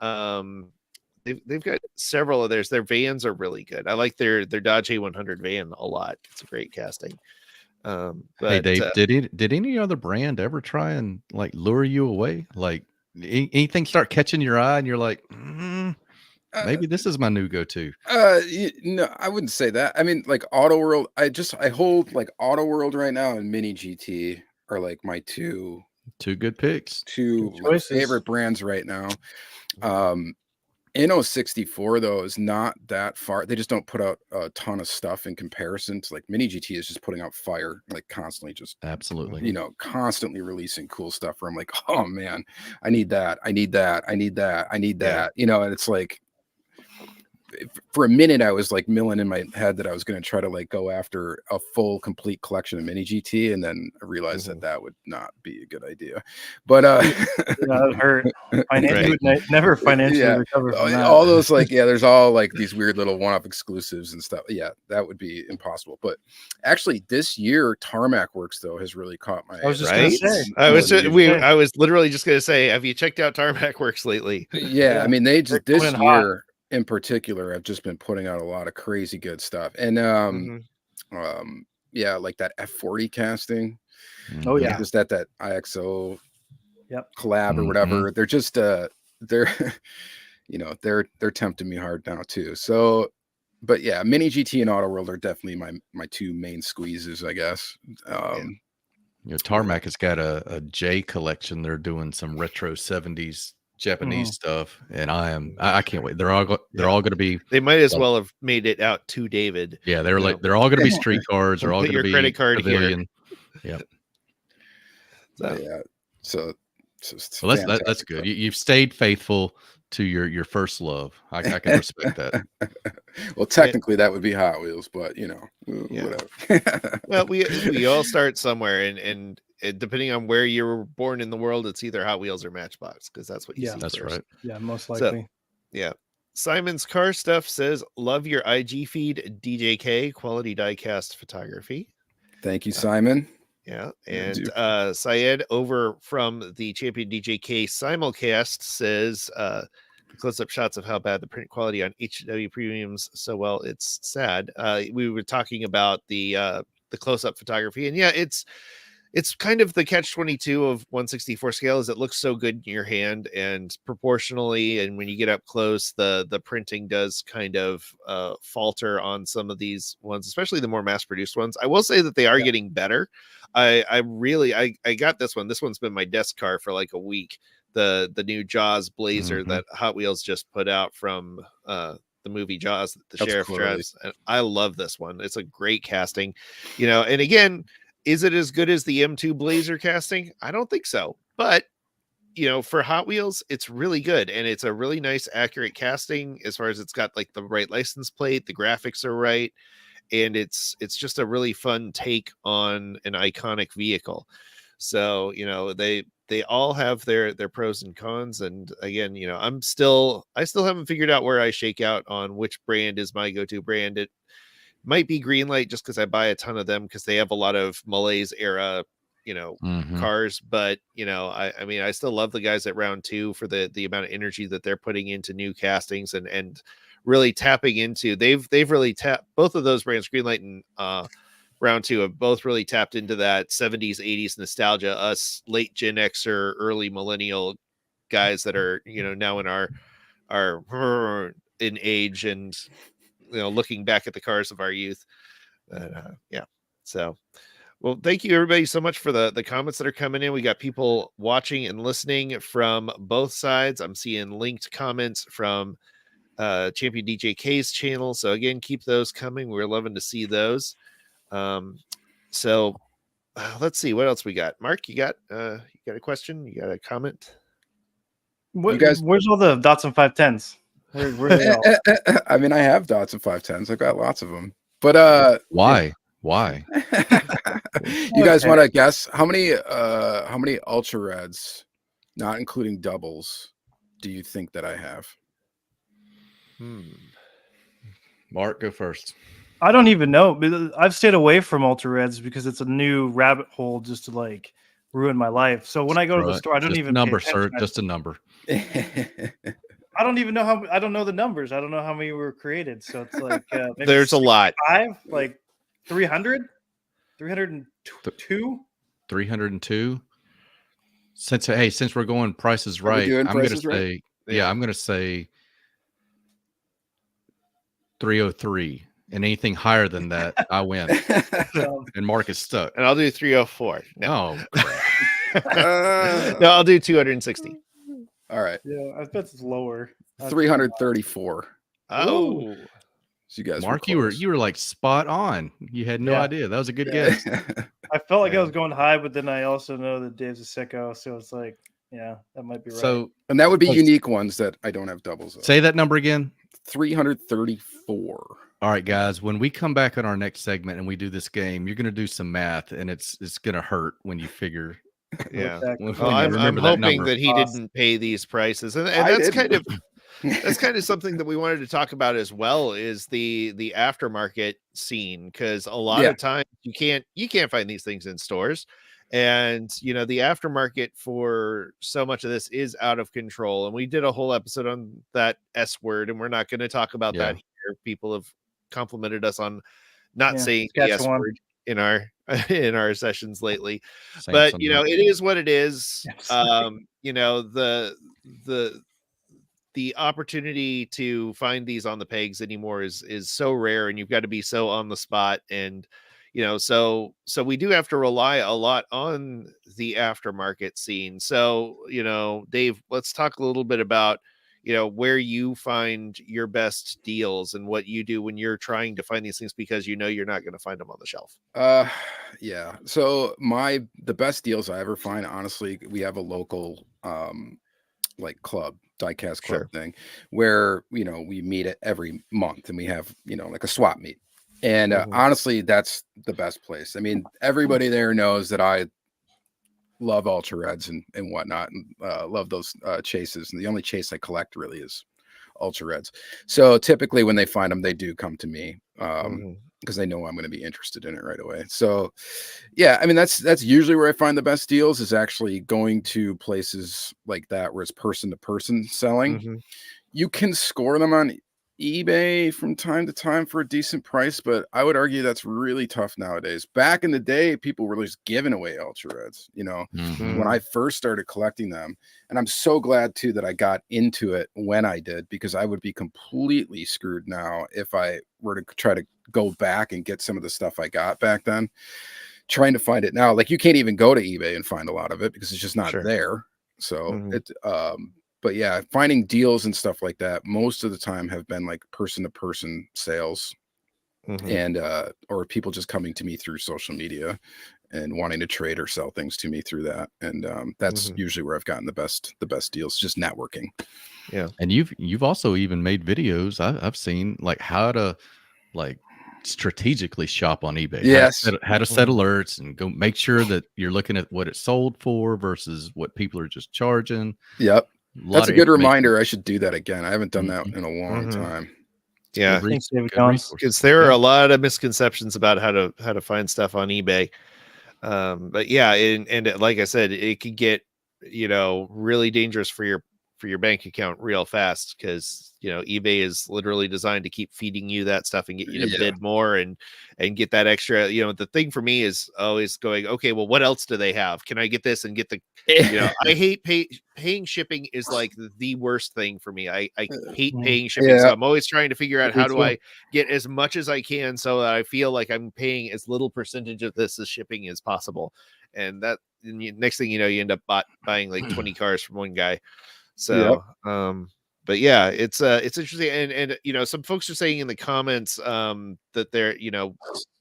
They've got several of theirs. Their vans are really good. I like their Dodge A100 van a lot. It's a great casting. But hey Dave, did any other brand ever try and like lure you away? Like anything start catching your eye and you're like, maybe this is my new go-to? No, I wouldn't say that. I mean, like Autoworld, I hold like Autoworld right now and Mini GT are like my two good picks, two like, favorite brands right now. Inno64 though is not that far. They just don't put out a ton of stuff in comparison to like Mini GT is just putting out fire like constantly, just absolutely, you know, constantly releasing cool stuff where I'm like, oh man, I need that, I need that, I need that, I need that, you know. And it's like, for a minute I was like milling in my head that I was going to try to like go after a full complete collection of Mini GT, and then I realized that would not be a good idea. But that hurt. You would never financially recover from that. All those like there's all like these weird little one-off exclusives and stuff. Yeah, that would be impossible. But actually this year Tarmac Works though has really caught my I was just gonna say. I was literally just gonna say, have you checked out Tarmac Works lately? Yeah, I mean they just this year in particular I've just been putting out a lot of crazy good stuff. And yeah, like that F40 casting. Oh yeah, just that IXO collab or whatever. They're just they're you know, they're tempting me hard now too. So but yeah, Mini GT and Autoworld are definitely my two main squeezes, I guess. You know, Tarmac has got a J collection. They're doing some retro 70s Japanese stuff, and I can't wait. They're all going to be. They might as well have made it out to David. Yeah, they're like they're all going to be street cars. They're all going to be credit card pavilion. Here. Yep. So that's good. You've stayed faithful to your first love. I can respect that. Well, technically that would be Hot Wheels, but you know, whatever. Well, we all start somewhere, and depending on where you were born in the world, it's either Hot Wheels or Matchbox, because that's what you see. That's first. right. Yeah, most likely. So, Simon's Car Stuff says, love your IG feed, DJK, quality diecast photography. Thank you, Simon. Yeah, and Syed over from the Champion DJK simulcast says close-up shots of how bad the print quality on HW premiums. So well, it's sad. We were talking about the close-up photography, and it's kind of the catch-22 of 1/64 scale, is it looks so good in your hand, and proportionally, and when you get up close, the printing does kind of falter on some of these ones, especially the more mass-produced ones. I will say that they are getting better. I got this one. This one's been my desk car for like a week. The new Jaws Blazer that Hot Wheels just put out from the movie Jaws that the sheriff drives. And I love this one. It's a great casting, you know, and again, is it as good as the M2 Blazer casting? I don't think so. But, you know, for Hot Wheels, it's really good. And it's a really nice, accurate casting as far as it's got like the right license plate. The graphics are right. And it's just a really fun take on an iconic vehicle. So, you know, they all have their pros and cons. And again, you know, I still haven't figured out where I shake out on which brand is my go-to brand. It might be Greenlight, just because I buy a ton of them, because they have a lot of Malaise era, you know, cars. But, you know, I mean, I still love the guys at Round 2 for the amount of energy that they're putting into new castings and really tapping into. They've really tapped, both of those brands, Greenlight and Round 2, have both really tapped into that 70s, 80s nostalgia. Us late Gen Xer, early millennial guys that are, you know, now in our in age, and you know, looking back at the cars of our youth. So, well, thank you everybody so much for the comments that are coming in. We got people watching and listening from both sides. I'm seeing linked comments from Champion DJ K's channel. So again, keep those coming. We're loving to see those. So let's see what else we got. Mark, you got a question? You got a comment? You guys, where's all the Datsun 510s? Where are they all? I mean, I have Datsun 510s. I've got lots of them. But why? Why? You guys want to guess how many Ultra Reds, not including doubles, do you think that I have? Mark, go first. I don't even know. I've stayed away from Ultra Reds because it's a new rabbit hole just to like ruin my life. So when I go to the store, I don't just even number, pay sir. Just a number. I don't even know how. I don't know the numbers. I don't know how many were created. So it's like maybe there's a lot. 300, 302, 302. Since we're going prices right, I'm going to say I'm going to say 303. And anything higher than that, I win. And Mark is stuck. And I'll do 304. No, crap. No, I'll do 260. All right. Yeah, I bet it's lower. 334. Oh. So you guys, Mark, you were like spot on. You had no idea. That was a good guess. I felt like I was going high, but then I also know that Dave's a sicko, so it's like, yeah, that might be right. So, and that would be unique ones that I don't have doubles of. Say that number again. 334. All right, guys, when we come back on our next segment and we do this game, you're going to do some math, and it's going to hurt when you figure. Yeah, I'm hoping that he didn't pay these prices, and that's kind of something that we wanted to talk about as well, is the aftermarket scene, because a lot of times you can't find these things in stores, and the aftermarket for so much of this is out of control. And we did a whole episode on that S word, and we're not going to talk about that here. People have complimented us on not saying the S word in our sessions lately. But it is what it is. The opportunity to find these on the pegs anymore is so rare, and you've got to be so on the spot. And so we do have to rely a lot on the aftermarket scene. So Dave, let's talk a little bit about where you find your best deals and what you do when you're trying to find these things, because you're not going to find them on the shelf. Yeah. So the best deals I ever find, honestly, we have a local like club, Diecast club thing, where we meet it every month, and we have like a swap meet. And honestly, that's the best place. I mean, everybody there knows that I love Ultra Reds and whatnot, and love those chases. And the only chase I collect really is Ultra Reds. So typically when they find them, they do come to me because they know I'm going to be interested in it right away. So yeah, I mean, that's usually where I find the best deals, is actually going to places like that where it's person to person selling. You can score them on eBay from time to time for a decent price, but I would argue that's really tough nowadays. Back in the day, people were just giving away Ultra Reds, when I first started collecting them. And I'm so glad too that I got into it when I did, because I would be completely screwed now if I were to try to go back and get some of the stuff I got back then. Trying to find it now, like, you can't even go to eBay and find a lot of it because it's just not there. So but yeah, finding deals and stuff like that most of the time have been like person to person sales, and or people just coming to me through social media and wanting to trade or sell things to me through that. And that's usually where I've gotten the best deals, just networking. Yeah. And you've also even made videos I've seen, like how to like strategically shop on eBay. Yes. How to set alerts and go make sure that you're looking at what it sold for versus what people are just charging. Yep. That's a good reminder. I should do that again. I haven't done that in a long time. Yeah, because there are a lot of misconceptions about how to find stuff on eBay. But yeah, and like I said, it could get really dangerous for for your bank account real fast, because eBay is literally designed to keep feeding you that stuff and get you to bid more and get that extra. The thing for me is always going, okay, well, what else do they have? Can I get this and get the I hate paying shipping is like the worst thing for me. I hate paying shipping. So I'm always trying to figure out how do I get as much as I can so that I feel like I'm paying as little percentage of this as shipping as possible. And that next thing you know, you end up buying like 20 cars from one guy. So but yeah, it's interesting. And some folks are saying in the comments that they're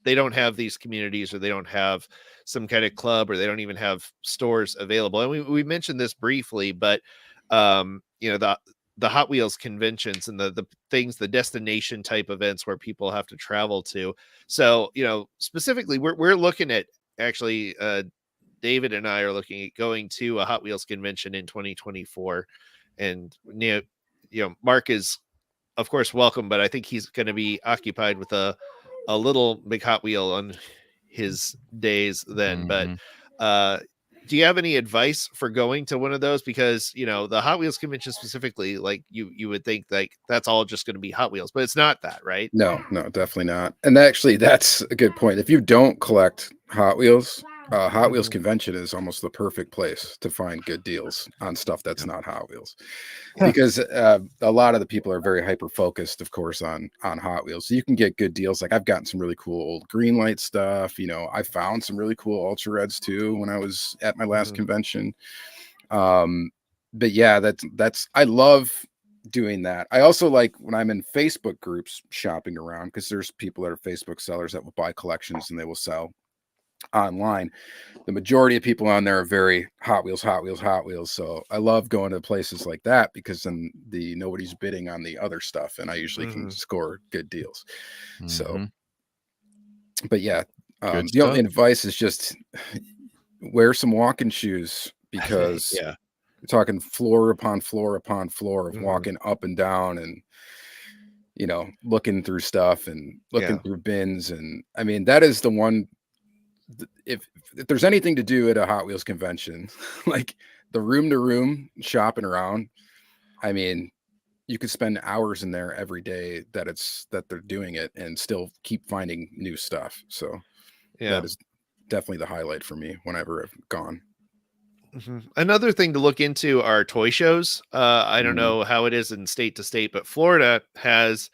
they don't have these communities, or they don't have some kind of club, or they don't even have stores available. And we mentioned this briefly, but the Hot Wheels conventions and the things, the destination type events where people have to travel to. So specifically we're looking at, actually David and I are looking at going to a Hot Wheels convention in 2024. And Mark is of course welcome, but I think he's going to be occupied with a little big Hot Wheel on his days then. But do you have any advice for going to one of those? Because the Hot Wheels convention specifically, like you would think like that's all just going to be Hot Wheels, but it's not that, right? No, definitely not. And actually, that's a good point. If you don't collect Hot Wheels, Hot Wheels convention is almost the perfect place to find good deals on stuff that's not Hot Wheels, because a lot of the people are very hyper focused, of course, on Hot Wheels. So you can get good deals. Like I've gotten some really cool old green light stuff. I found some really cool Ultra Reds too when I was at my last convention. But yeah, that's I love doing that. I also like when I'm in Facebook groups shopping around, because there's people that are Facebook sellers that will buy collections and they will sell online. The majority of people on there are very Hot Wheels. So I love going to places like that, because then nobody's bidding on the other stuff, and I usually can score good deals. So, but yeah, the only advice is just wear some walking shoes, because you're talking floor upon floor upon floor of walking up and down and looking through stuff and looking through bins. And I mean, that is the one, if there's anything to do at a Hot Wheels convention, like the room to room shopping around, I mean, you could spend hours in there every day that they're doing it and still keep finding new stuff. So that is definitely the highlight for me whenever I've gone. Another thing to look into are toy shows. I don't know how it is in state to state, but Florida has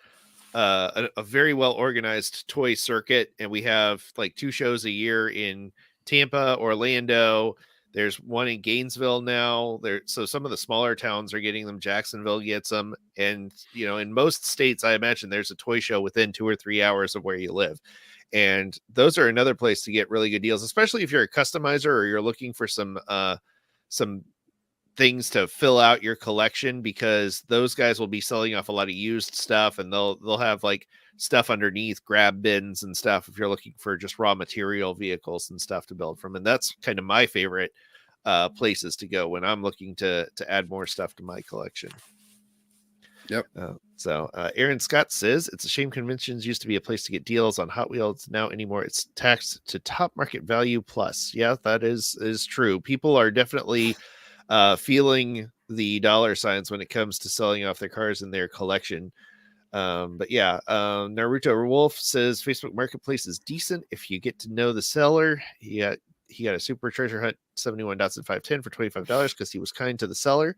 a very well organized toy circuit, and we have like 2 shows a year in Tampa, Orlando. There's one in Gainesville now. So some of the smaller towns are getting them. Jacksonville gets them, and in most states, I imagine there's a toy show within 2 or 3 hours of where you live. And those are another place to get really good deals, especially if you're a customizer or you're looking for some things to fill out your collection, because those guys will be selling off a lot of used stuff, and they'll have like stuff underneath grab bins and stuff if you're looking for just raw material vehicles and stuff to build from. And that's kind of my favorite places to go when I'm looking to add more stuff to my collection. Yep. So Aaron Scott says it's a shame conventions used to be a place to get deals on Hot Wheels. Now anymore, it's taxed to top market value plus. Yeah, that is true. People are definitely feeling the dollar signs when it comes to selling off their cars in their collection. But yeah, Naruto Wolf says Facebook Marketplace is decent if you get to know the seller. He got a Super Treasure Hunt 71 Datsun 510 for $25 because he was kind to the seller.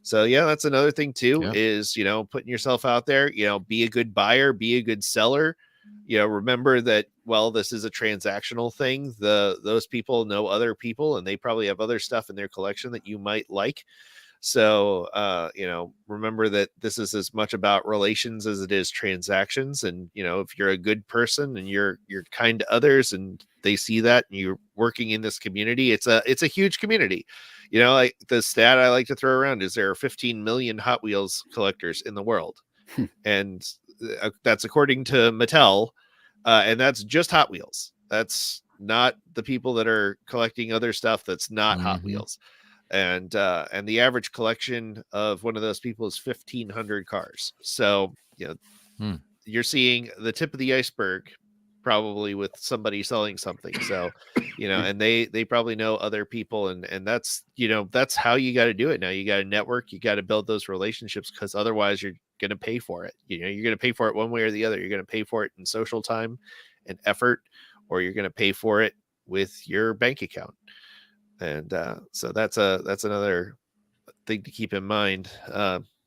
So yeah, that's another thing too, is, putting yourself out there, be a good buyer, be a good seller. Remember that, well, this is a transactional thing. Those people know other people, and they probably have other stuff in their collection that you might like. So, remember that this is as much about relations as it is transactions. And, if you're a good person and you're kind to others and they see that and you're working in this community, it's a huge community. Like the stat I like to throw around is there are 15 million Hot Wheels collectors in the world. And that's according to Mattel. And that's just Hot Wheels. That's not the people that are collecting other stuff that's not Hot Wheels. And the average collection of one of those people is 1,500 cars. So, you're seeing the tip of the iceberg probably with somebody selling something. So, and they probably know other people, and that's, that's how you got to do it now. You got to network, you got to build those relationships, because otherwise you're going to pay for it. You're going to pay for it one way or the other. You're going to pay for it in social time and effort, or you're going to pay for it with your bank account. And so that's another thing to keep in mind.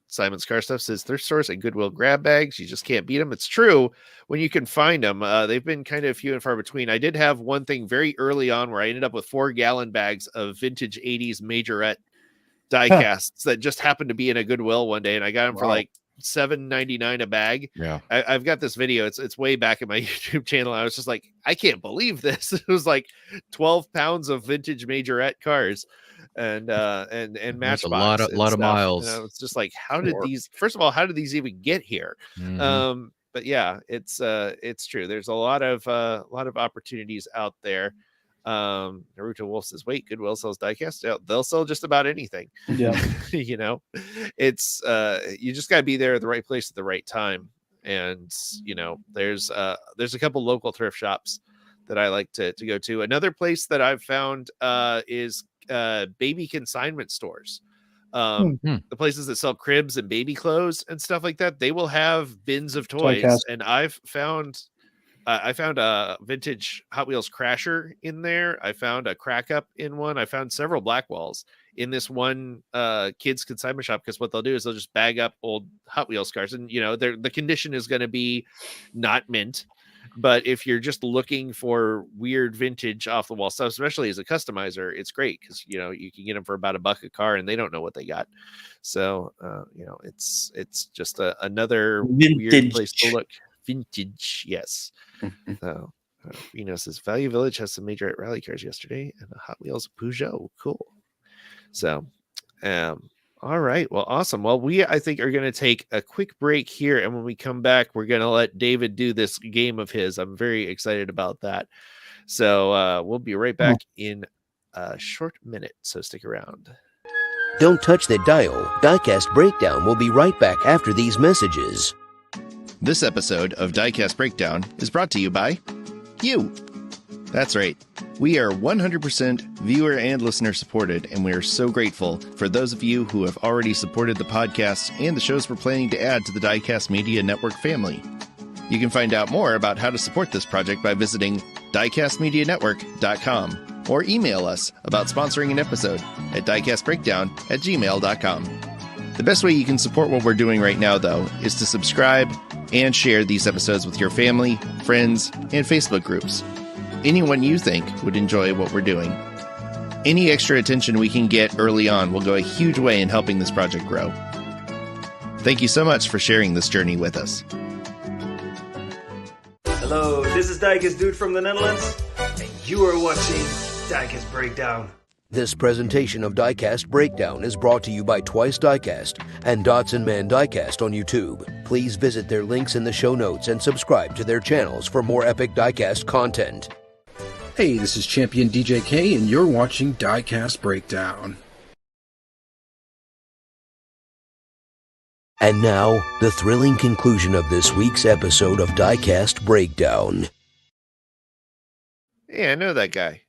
Simon's Car Stuff says thrift stores and Goodwill grab bags, you just can't beat them. It's true when you can find them. They've been kind of few and far between. I did have one thing very early on where I ended up with 4-gallon bags of vintage 80s majorette die casts that just happened to be in a Goodwill one day, and I got them for like $7.99 a bag. Yeah, I've got this video. It's way back in my YouTube channel. I was just like, I can't believe this. It was like 12 pounds of vintage majorette cars and Matchbox. A lot of miles. And I was just like, how did these? First of all, how did these even get here? Mm-hmm. But yeah, it's true. There's a lot of opportunities out there. Naruto Wolf says, wait, Goodwill sells diecast. Yeah, they'll sell just about anything. Yeah. It's you just got to be there at the right place at the right time. And there's a couple local thrift shops that I like to go to. Another place that I've found is baby consignment stores. The places that sell cribs and baby clothes and stuff like that, they will have bins of toys. Diecast. And I found a vintage Hot Wheels Crasher in there. I found a Crack Up in one. I found several Blackwalls in this one kids consignment shop, because what they'll do is they'll just bag up old Hot Wheels cars, and the condition is going to be not mint. But if you're just looking for weird vintage off the wall stuff, especially as a customizer, it's great, because you can get them for about $1 a car, and they don't know what they got. So it's just another Vintage. weird place to look. Vintage, yes. So Reno says Value Village has some major rally cars yesterday, and the Hot Wheels Peugeot. Cool. So all right, well, awesome. Well, I think are going to take a quick break here, and when we come back, we're going to let David do this game of his. I'm very excited about that. So we'll be right back in a short minute, so stick around. Don't touch the dial. Diecast Breakdown will be right back after these messages. This episode of Diecast Breakdown is brought to you by you. That's right. We are 100% viewer and listener supported, and we are so grateful for those of you who have already supported the podcast and the shows we're planning to add to the Diecast Media Network family. You can find out more about how to support this project by visiting diecastmedianetwork.com or email us about sponsoring an episode at diecastbreakdown@gmail.com. The best way you can support what we're doing right now, though, is to subscribe and share these episodes with your family, friends, and Facebook groups. Anyone you think would enjoy what we're doing. Any extra attention we can get early on will go a huge way in helping this project grow. Thank you so much for sharing this journey with us. Hello, this is Diecast Dude from the Netherlands, and you are watching Diecast Breakdown. This presentation of Diecast Breakdown is brought to you by Twice Diecast and Dotson Man Diecast on YouTube. Please visit their links in the show notes and subscribe to their channels for more epic Diecast content. Hey, this is Champion DJK, and you're watching Diecast Breakdown. And now, the thrilling conclusion of this week's episode of Diecast Breakdown. Hey, I know that guy.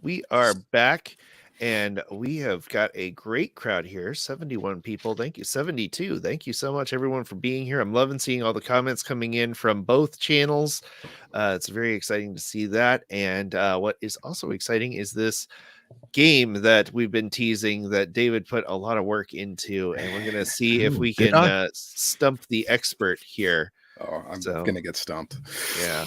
We are back, and we have got a great crowd here. 71 people. Thank you. 72. Thank you so much, everyone, for being here. I'm loving seeing all the comments coming in from both channels. It's very exciting to see that. And what is also exciting is this game that we've been teasing that David put a lot of work into, and we're going to see if we can stump the expert here. Oh, I'm going to get stumped. Yeah.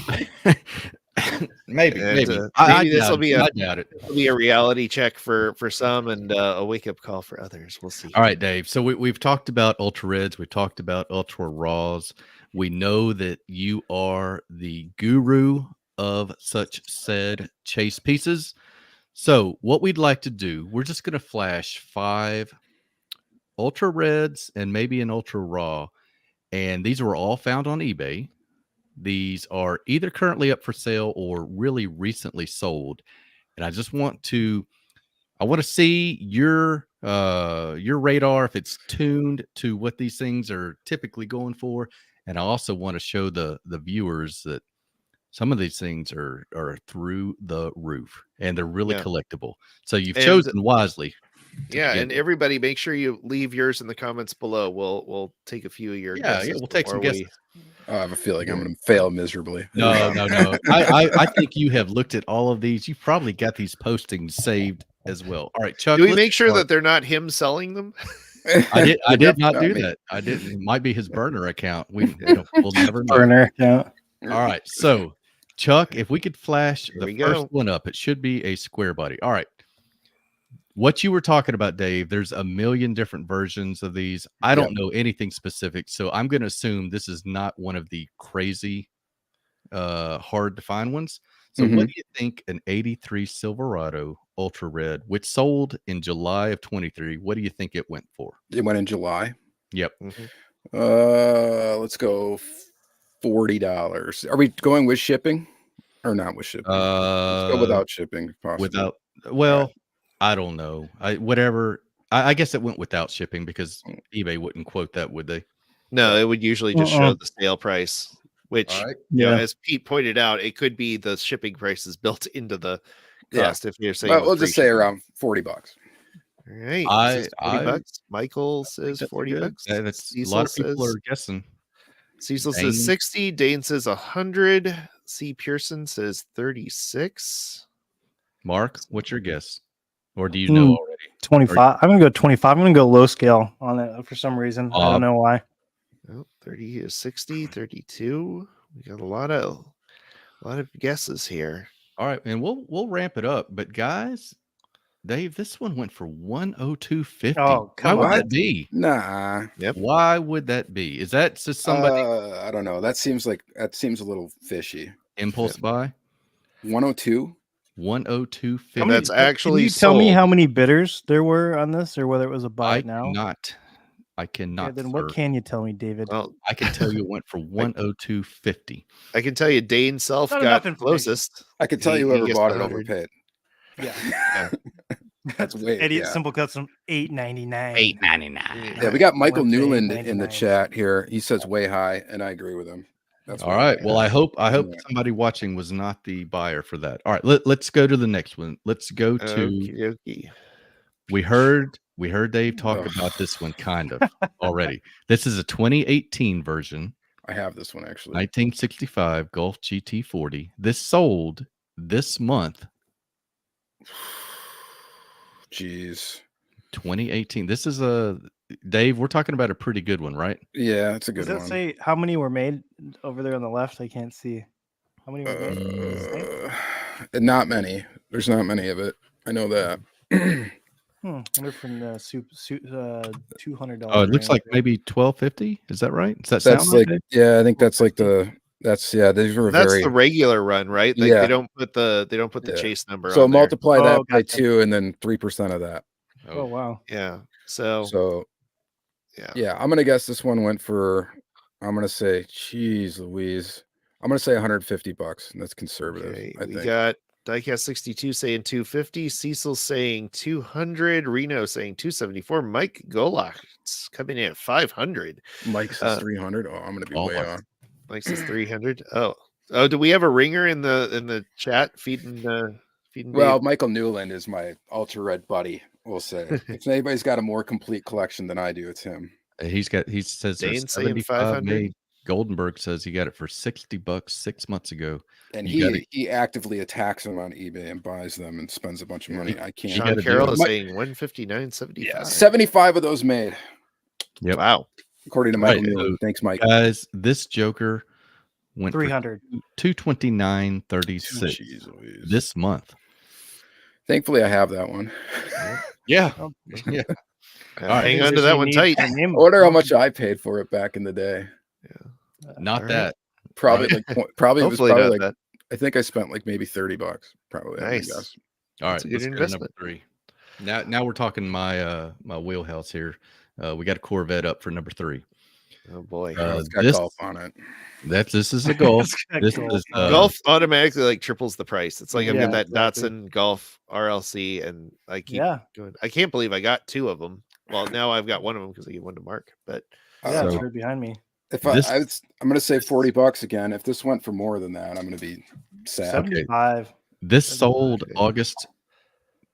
maybe this will be a reality check for some, and a wake-up call for others. We'll see. All right, Dave. So we've talked about Ultra Reds. We've talked about Ultra Raws. We know that you are the guru of such said chase pieces. So what we'd like to do, we're just going to flash 5 Ultra Reds and maybe an Ultra Raw. And these were all found on eBay. These are either currently up for sale or really recently sold. And I want to see your radar, if it's tuned to what these things are typically going for. And I also want to show the viewers that Some of these things are through the roof, and they're really Yeah. collectible. So you've And- chosen wisely. Yeah, begin and with. everybody, make sure you leave yours in the comments below. We'll take a few of your guesses. We'll take some before guesses. I have a feeling I'm going to fail miserably. No. I think you have looked at all of these. You've probably got these postings saved as well. All right, Chuck. Do we let's make sure start. that they're not him selling them? I did not do me. that. I didn't. It might be his burner account. We'll never know. Burner account. All right. So, Chuck, if we could flash Here the we first go. one up, it should be a square body. All right. What you were talking about, Dave, there's a million different versions of these. I don't know anything specific. So I'm going to assume this is not one of the crazy, hard to find ones. So what do you think an 83 Silverado Ultra Red, which sold in July of 23, what do you think it went for? It went in July. Yep. Let's go $40. Are we going with shipping or not with shipping? Let's go without shipping, if possible. I don't know. I guess it went without shipping because eBay wouldn't quote that, would they? No, it would usually just show the sale price, which All right. you know, as Pete pointed out, it could be the shipping price is built into the cost. If you're saying, well, we'll just say around $40. All right, $40. $40. Michael says $40. That's a lot of people are guessing. Cecil says 60. Dane says 100. C. Pearson says 36. Mark, what's your guess? Or do you know already? 25. I'm gonna go 25. I'm gonna go low scale on it for some reason. I don't know why. Oh, 30 is 60, 32. We got a lot of guesses here. All right, and we'll ramp it up. But guys, Dave, this one went for 102.50. Oh, why would that be? Nah. Yep. Why would that be? Is that just somebody I don't know. That seems a little fishy. impulse buy? 102. 102.50. That's actually. Can you tell me how many bidders there were on this, or whether it was a buy now? I cannot. Okay, then what can you tell me, David? Well, I can tell you it went for 102.50. I can tell you Dane Self Not got enough closest. I can tell you whoever guessed bought it 100. overpaid. Yeah. That's way. Idiot yeah. Simple Custom $8.99. Yeah, we got Michael Went for Newland in the $8.99. chat here. He says way high, and I agree with him. That's All way right. high. Well, I hope Yeah. somebody watching was not the buyer for that. All right, let's go to the next one. Let's go to Okey-dokey. we heard Dave talk about this one kind of already. This is a 2018 version. I have this one actually. 1965 Golf GT40. This sold this month. Jeez. 2018. This is Dave, we're talking about a pretty good one, right? Yeah, it's a good Does that one. say how many were made over there on the left? I can't see. How many were made? Not many. There's not many of it. I know that. Wonder from the $200. Oh, it looks like maybe 1250. Is that right? Does that That's sound like right? yeah, I think that's like these were That's very the regular run, right? Like Yeah. they don't put the Yeah. chase number so on there. multiply that Oh, by gotcha. 2 and then 3% of that. Oh wow. Yeah. So Yeah, I'm gonna guess this one went for I'm gonna say, geez Louise. I'm gonna say $150. That's conservative. Okay, I we think. got Diecast 62 saying 250, Cecil saying 200, Reno saying 274, Mike Golak's coming in at 500. Mike says 300. Oh, I'm gonna be way off. Mike says 300. Oh, do we have a ringer in the chat feeding Well, Dave? Michael Newland is my ultra red buddy. We'll say if anybody's got a more complete collection than I do, it's him. He says Dane there's saying 75 500? made. Goldenberg says he got it for $60 6 months ago. And You he actively attacks them on eBay and buys them and spends a bunch of money. I can't. Sean Carroll is saying 159.75. Yeah, 75 of those made. Yep. Wow. According to Michael Newland. Thanks, Mike. Guys, this Joker went 300. for $229.36 this month. Thankfully, I have that one. Yeah. Oh, Yeah. Hang on to that one tight. I wonder how much I paid for it back in the day. Not All that. Probably Right. like probably it was Hopefully probably not like that. I think I spent like maybe $30. Probably. I would Nice. guess. All right, That's a good let's go to investment. number 3. Now we're talking my wheelhouse here. We got a Corvette up for number 3. Oh boy. It's got this- golf on it. This is a Golf. This Golf. is Golf automatically like triples the price. It's like I've Yeah, got that exactly. Datsun Golf RLC, and I keep Yeah. going. I can't believe I got 2 of them. Well, now I've got one of them because I gave one to Mark. But Yeah, it's So- right behind me. If I'm going to say $40 again. If this went for more than that, I'm going to be sad. 75. This sold August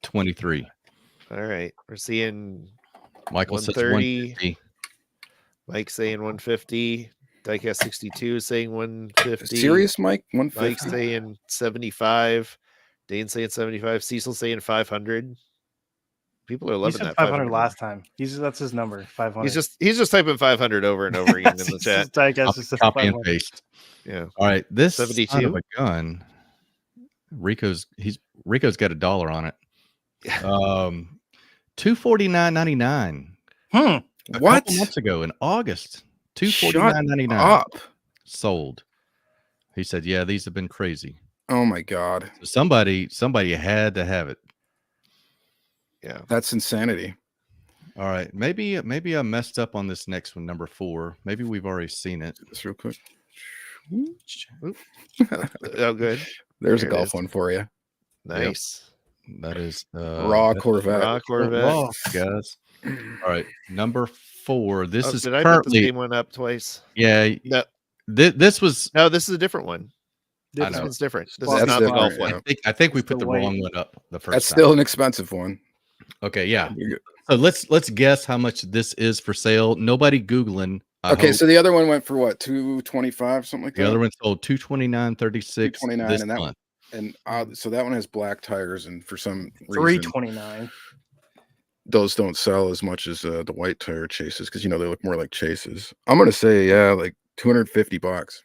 23. All right. We're seeing Michael says 130. 150. Mike saying 150. Diecast 62 saying 150. Serious, Mike? 150. Mike saying 75. Dane saying 75. Cecil saying 500. People are He loving said that 500 last time. That's his number. 500. He's just typing 500 over and over again in the chat. Diecast just said Copy and 500. paste. Yeah. All right. This 72? son of a gun. Rico's got $1 on it. $249.99. A couple months ago in August. $249.99. Up. Sold. He said, "Yeah, these have been crazy." Oh my God. So somebody had to have it. Yeah, that's insanity. All right, maybe I messed up on this next one, number 4. Maybe we've already seen it. Just real quick. Oh, good. There's There a it golf is. one for you. Nice. Yep. That is raw Corvette. Raw Corvette, raw, guys. All right, number 4. This is did I put currently the same one up twice? Yeah. No. This was this is a different one. I This know. one's different. This That's is not the different, golf yeah. one. I think we It's put the the white. wrong one up the first That's time. still an expensive one. Okay, yeah. So let's guess how much this is for sale. Nobody Googling. Okay, so the other one went for what, 225, something like that? The other one sold $229.36 $229, this and that month. And so that one has black tires, and for some reason, $329. those don't sell as much as the white tire chases because they look more like chases. I'm gonna say like $250.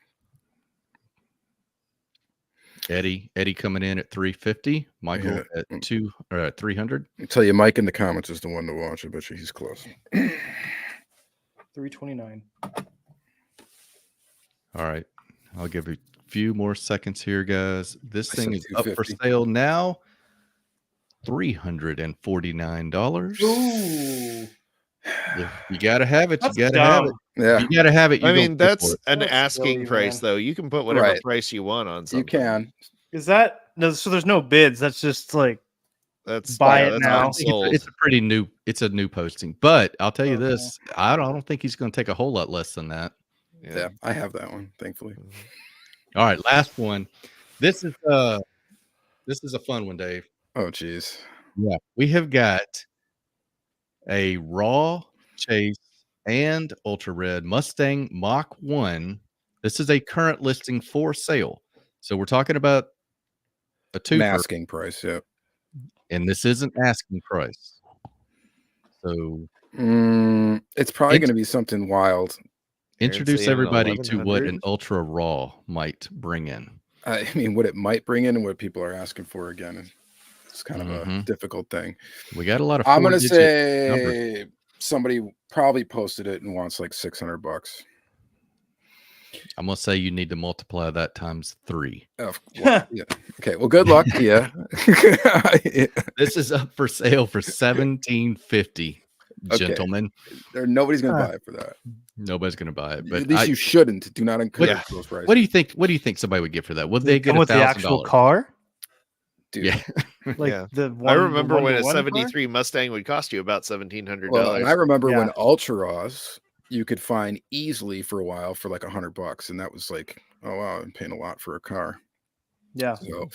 Eddie coming in at $350. Michael at 300. I tell you, Mike in the comments is the one to watch. I bet you he's close. $329. All right, I'll give you a few more seconds here, guys. This I thing said is up for $250. sale now. $349. Ooh. You gotta have it. That's You gotta have it. dumb. Yeah, You gotta have it. You I gonna mean, pay for that's it. an That's asking silly, price, man. though. You can put whatever Right. price you want on something. you can. Is that no? So there's no bids. That's just like That's Buy it that's now. unsold. It's a pretty new. It's a new posting, but I'll tell you Okay. this: I don't think he's going to take a whole lot less than that. Yeah, I have that one, thankfully. All right, last one. This is a fun one, Dave. Oh, geez. Yeah, we have got a raw chase and ultra red Mustang Mach 1. This is a current listing for sale. So we're talking about a An twofer, asking price, yeah. and this isn't asking price. So It's probably going to be something wild. introduce saying everybody to what 1100? an ultra raw might bring in. I mean, what it might bring in and what people are asking for again. It's kind of a Mhm. difficult thing. We got a lot of. I'm going to 4-digit numbers. say somebody probably posted it and wants like $600. I'm gonna say you need to multiply that times 3. Oh, well, yeah. Okay. Well, good luck to you. This is up for sale for $1,750, Okay. gentlemen. Nobody's going to buy it for that. Nobody's gonna buy it, but At least you shouldn't. Do not encourage What- those prices. what do you think? What do you think somebody would get for that? Would they get come with the actual $1,000? car. Dude. Yeah. Like Yeah. the I one, remember when a one-to-one car? 73 Mustang would cost you about $1,700. Well, and I remember when Yeah. Ultra Raws you could find easily for a while for like $100, and that was like, oh wow, I'm paying a lot for a car. Yeah. So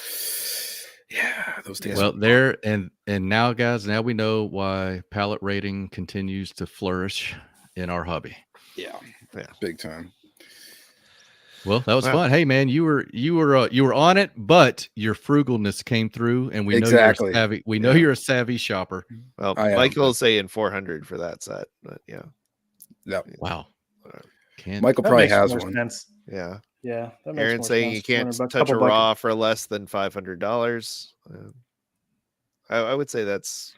yeah, those days. Well, there and now, guys, now we know why pallet rating continues to flourish in our hobby. yeah, big time. Well, that was Wow. fun. Hey, man, you were on it, but your frugalness came through, and we know Exactly. you're a savvy. We know Yeah. you're a savvy shopper. Well, I am. Michael's saying 400 for that set, but yeah, Yeah, Wow. Can't Michael That probably makes has more one. sense. yeah. Yeah. That makes Aaron more saying sense. you can't 200 bucks, touch a couple bucks. raw for less than $500. I would say that's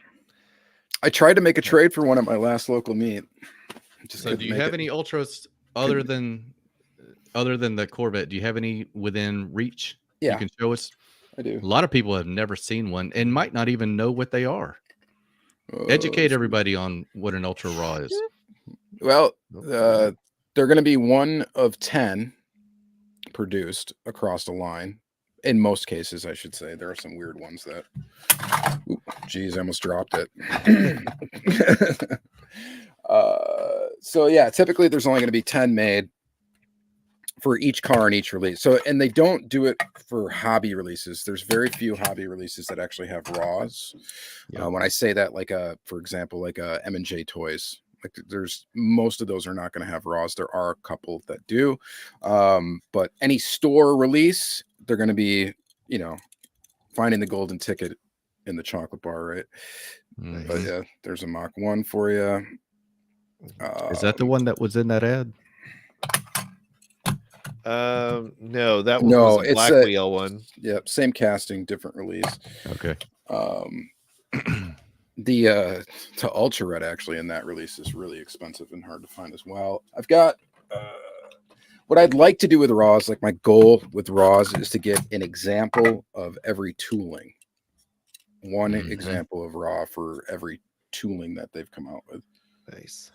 I tried to make a trade for one at my last local meet. Just So, do couldn't you make have it. any ultras other than the Corvette? Do you have any within reach? Yeah. You can show us. I do. A lot of people have never seen one and might not even know what they are. Educate let's see. everybody on what an ultra raw is. Well, they're going to be one of 10 produced across the line. In most cases, I should say. There are some weird ones that. Geez, I almost dropped it. So yeah, typically there's only going to be 10 made. for each car in each release. So, and they don't do it for hobby releases. There's very few hobby releases that actually have raws. When I say that, like for example, like M&J Toys, like there's most of those are not going to have raws. There are a couple that do, but any store release, they're going to be, finding the golden ticket in the chocolate bar, right? Mhm. But yeah, there's a Mach 1 for you. Is that the one that was in that ad? No, that one No, was a it's Black Wheel one. Yep, same casting, different release. Okay. The Ultra Red actually in that release is really expensive and hard to find as well. I've got what I'd like to do with raws, like my goal with raws is to get an example of every tooling. One example of raw for every tooling that they've come out with. Nice.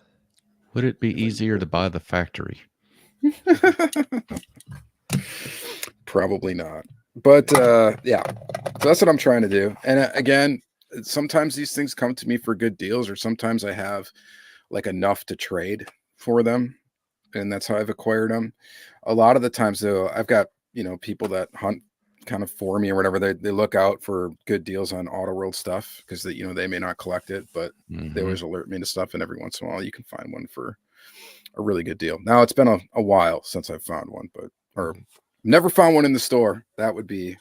Would it be easier to buy the factory? Probably not. But yeah, so that's what I'm trying to do. And again, sometimes these things come to me for good deals, or sometimes I have like enough to trade for them, and that's how I've acquired them. A lot of the times though, I've got people that hunt kind of for me or whatever. They look out for good deals on Auto World stuff because they may not collect it, but they always alert me to stuff, and every once in a while you can find one for a really good deal. Now it's been a while since I've found one, or never found one in the store. That would be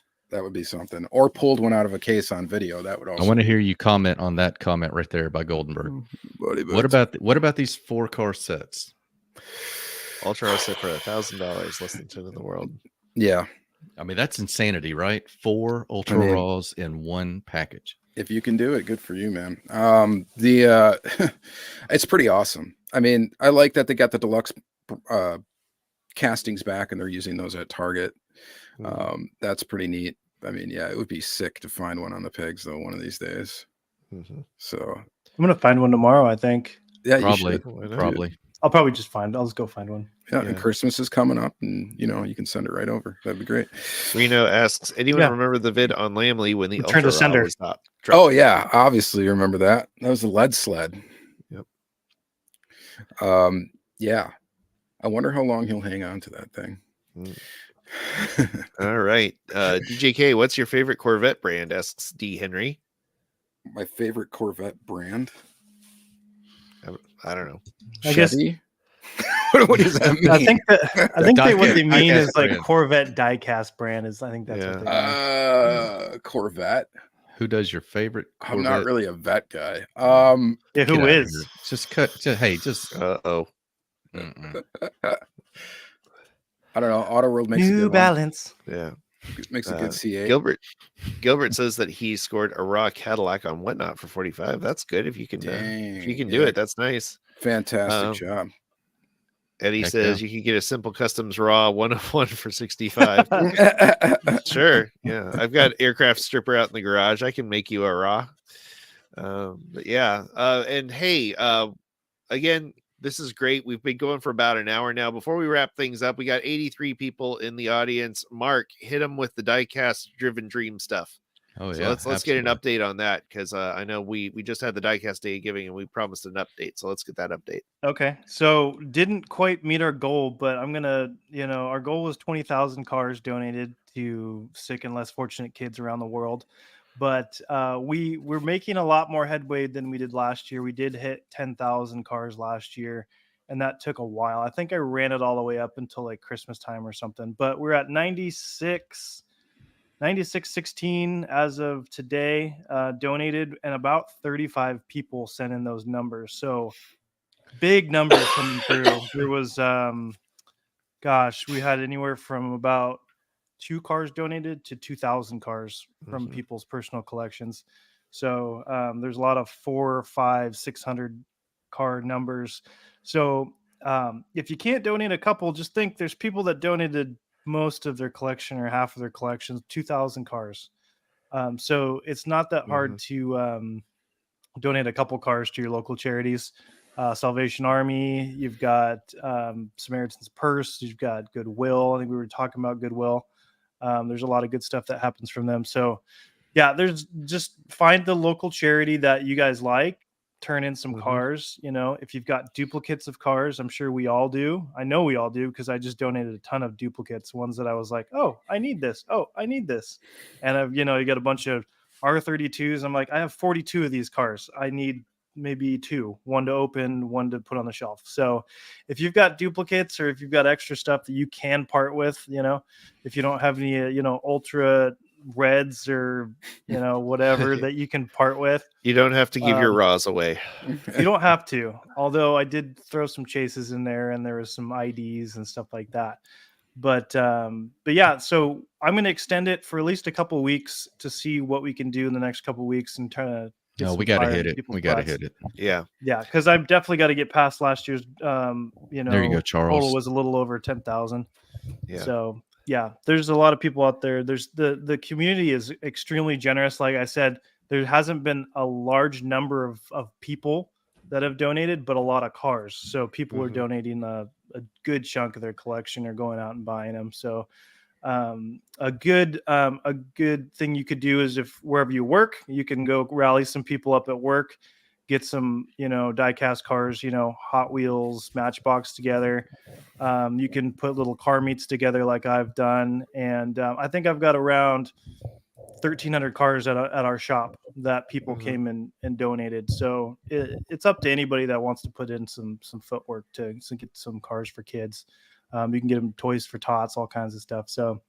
something, or pulled one out of a case on video. That would also. I want to hear you comment on that comment right there by Goldenberg. What about these 4-car sets? Ultra set for $1,000, less than 10 in the world. Yeah, I mean that's insanity, right? 4 Ultra Raws in one package. If you can do it, good for you, man. It's pretty awesome. I mean, I like that they got the deluxe castings back, and they're using those at Target. That's pretty neat. I mean, yeah, it would be sick to find one on the pegs though one of these days. So I'm gonna find one tomorrow, I think. Yeah, probably. I'll probably just I'll just go find one. Yeah, and Christmas is coming up, and you can send it right over. That'd be great. Reno asks, anyone remember the vid on Lamley when the Return to sender was dropped? Oh yeah, obviously remember that. That was the lead sled. Yep. Yeah. I wonder how long he'll hang on to that thing. All right. DJK, what's your favorite Corvette brand? Asks D. Henry. My favorite Corvette brand? I don't know. I guess. What does that mean? I think that what they mean is like Corvette diecast brand is. I think that's what they mean. Corvette. Who does your favorite Corvette? I'm not really a vet guy. Yeah, who is? Just cut. Just uh-oh. I don't know. Auto World makes New Balance. Yeah. Makes a good C8. Gilbert says that he scored a raw Cadillac on Whatnot for 45. That's good if you can do it. That's nice. Fantastic job. Eddie says you can get a simple customs raw 101 for 65. Sure. Yeah. I've got aircraft stripper out in the garage. I can make you a raw. But yeah. And hey, again, this is great. We've been going for about an hour now. Before we wrap things up, we got 83 people in the audience. Mark, hit them with the diecast driven dream stuff. Oh so yeah. Let's get an update on that, because I know we just had the diecast day of giving and we promised an update. So let's get that update. Okay. So didn't quite meet our goal, but I'm gonna, our goal was 20,000 cars donated to sick and less fortunate kids around the world. But we're making a lot more headway than we did last year. We did hit 10,000 cars last year, and that took a while. I think I ran it all the way up until like Christmas time or something. But we're at 9616 as of today donated, and about 35 people sent in those numbers. So big numbers coming through. There was, we had anywhere from about 2 cars donated to 2,000 cars from people's personal collections. So there's a lot of 400, 500, 600 car numbers. So if you can't donate a couple, just think there's people that donated most of their collection or half of their collections, 2,000 cars. So it's not that hard to donate a couple cars to your local charities. Salvation Army, you've got Samaritan's Purse, you've got Goodwill. I think we were talking about Goodwill. There's a lot of good stuff that happens from them. So yeah, there's just find the local charity that you guys like, turn in some cars. You know, if you've got duplicates of cars, I'm sure we all do. I know we all do because I just donated a ton of duplicates, ones that I was like, oh, I need this. Oh, I need this. And I've, you know, you got a bunch of R32s. I'm like, I have 42 of these cars. I need maybe two, one to open, one to put on the shelf. So if you've got duplicates or if you've got extra stuff that you can part with, you know, if you don't have any, you know, ultra reds or, you know, whatever that you can part with, You don't have to give your raws away. you don't have to, although I did throw some chases in there and there was some IDs and stuff like that. But yeah, so I'm going to extend it for at least a couple of weeks to see what we can do in the next couple of weeks and try to get No, we got to hit it. We got to hit it. Yeah. Yeah, because I've definitely got to get past last year's. You know, there you go, Charles. Total was a little over 10,000. Yeah. So yeah, there's a lot of people out there. There's the community is extremely generous. Like I said, there hasn't been a large number of people that have donated, but a lot of cars. So people are donating a good chunk of their collection or going out and buying them. So a good thing you could do is if wherever you work, you can go rally some people up at work, get some, you know, die-cast cars, you know, Hot Wheels, Matchbox together. You can put little car meets together like I've done. And I think I've got around 1,300 cars at our shop that people came and donated. So it's up to anybody that wants to put in some footwork to get some cars for kids. You can get them toys for tots, all kinds of stuff. So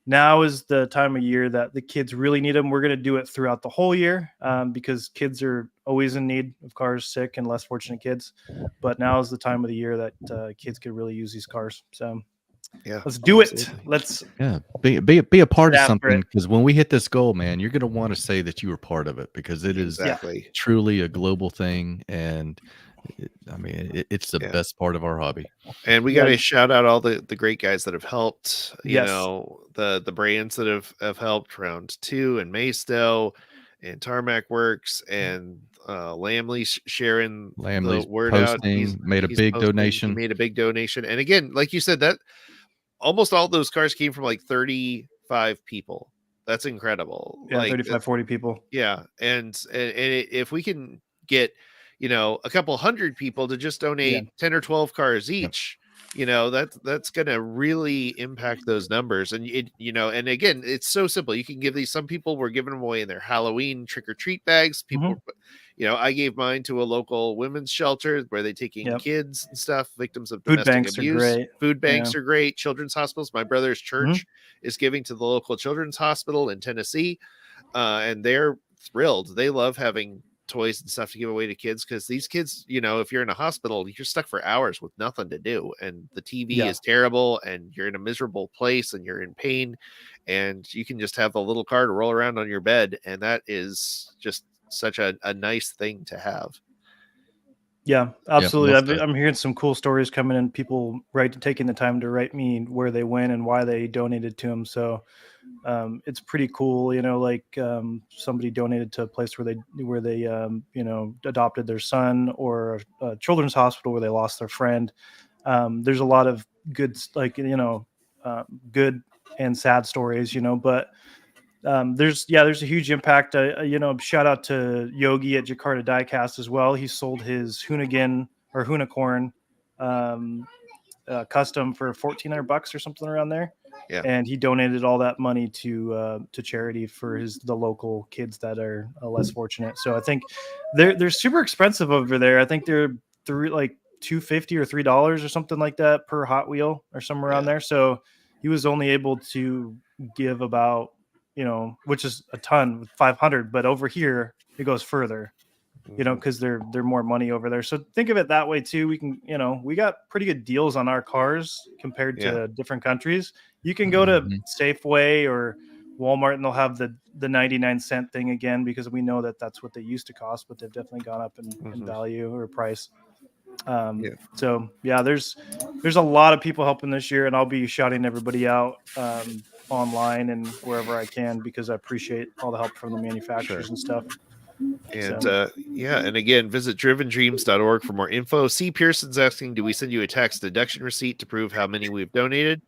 now is the time of year that the kids really need them. We're going to do it throughout the whole year because kids are always in need of cars, sick and less fortunate kids. But now is the time of the year that kids could really use these cars. So yeah, let's do it. Let's be a part of something, because when we hit this goal, man, you're going to want to say that you were part of it, because it is truly a global thing. And it's the best part of our hobby. And we got to shout out all the great guys that have helped, you know, the brands that have helped, Round 2 and Maystow and Tarmac Works and Lamley's sharing the word posting, out. Made a big donation. He made a big donation. And again, like you said, that almost all those cars came from like 35 people. That's incredible. Yeah, like 35, 40 people. Yeah. And if we can get, you know, a couple hundred people to just donate 10 or 12 cars each, you know, that's going to really impact those numbers. And you know, and again, it's so simple. You can give these, some people were giving them away in their Halloween trick or treat bags. People, you know, I gave mine to a local women's shelter where they take in kids and stuff, victims of food domestic banks abuse. Are great. Food banks are great. Children's hospitals. My brother's church is giving to the local children's hospital in Tennessee. And they're thrilled. They love having toys and stuff to give away to kids, because these kids, you know, if you're in a hospital, you're stuck for hours with nothing to do, and the TV is terrible, and you're in a miserable place, and you're in pain, and you can just have the little car to roll around on your bed, and that is just such a nice thing to have. Yeah, absolutely. I'm hearing some cool stories coming in, people taking the time to write me where they went and why they donated to them. So it's pretty cool, you know, like somebody donated to a place where they you know, adopted their son, or a children's hospital where they lost their friend. There's a lot of good, like, you know, good and sad stories, you know, but there's a huge impact. You know, shout out to Yogi at Jakarta Diecast as well. He sold his Hoonigan or Hoonicorn custom for $1,400 or something around there. Yeah. And he donated all that money to charity for the local kids that are less fortunate. So I think they're super expensive over there. I think they're like $2.50 or $3 or something like that per Hot Wheel or somewhere around there. So he was only able to give about, you know, which is a ton with 500, but over here it goes further, you know, because they're more money over there. So think of it that way too. We can, you know, we got pretty good deals on our cars compared to different countries. You can go to Safeway or Walmart and they'll have the 99-cent thing again, because we know that that's what they used to cost, but they've definitely gone up in value or price. So yeah, there's a lot of people helping this year, and I'll be shouting everybody out online and wherever I can, because I appreciate all the help from the manufacturers and stuff. And and again, visit drivendreams.org for more info. C. Pearson's asking, do we send you a tax deduction receipt to prove how many we've donated?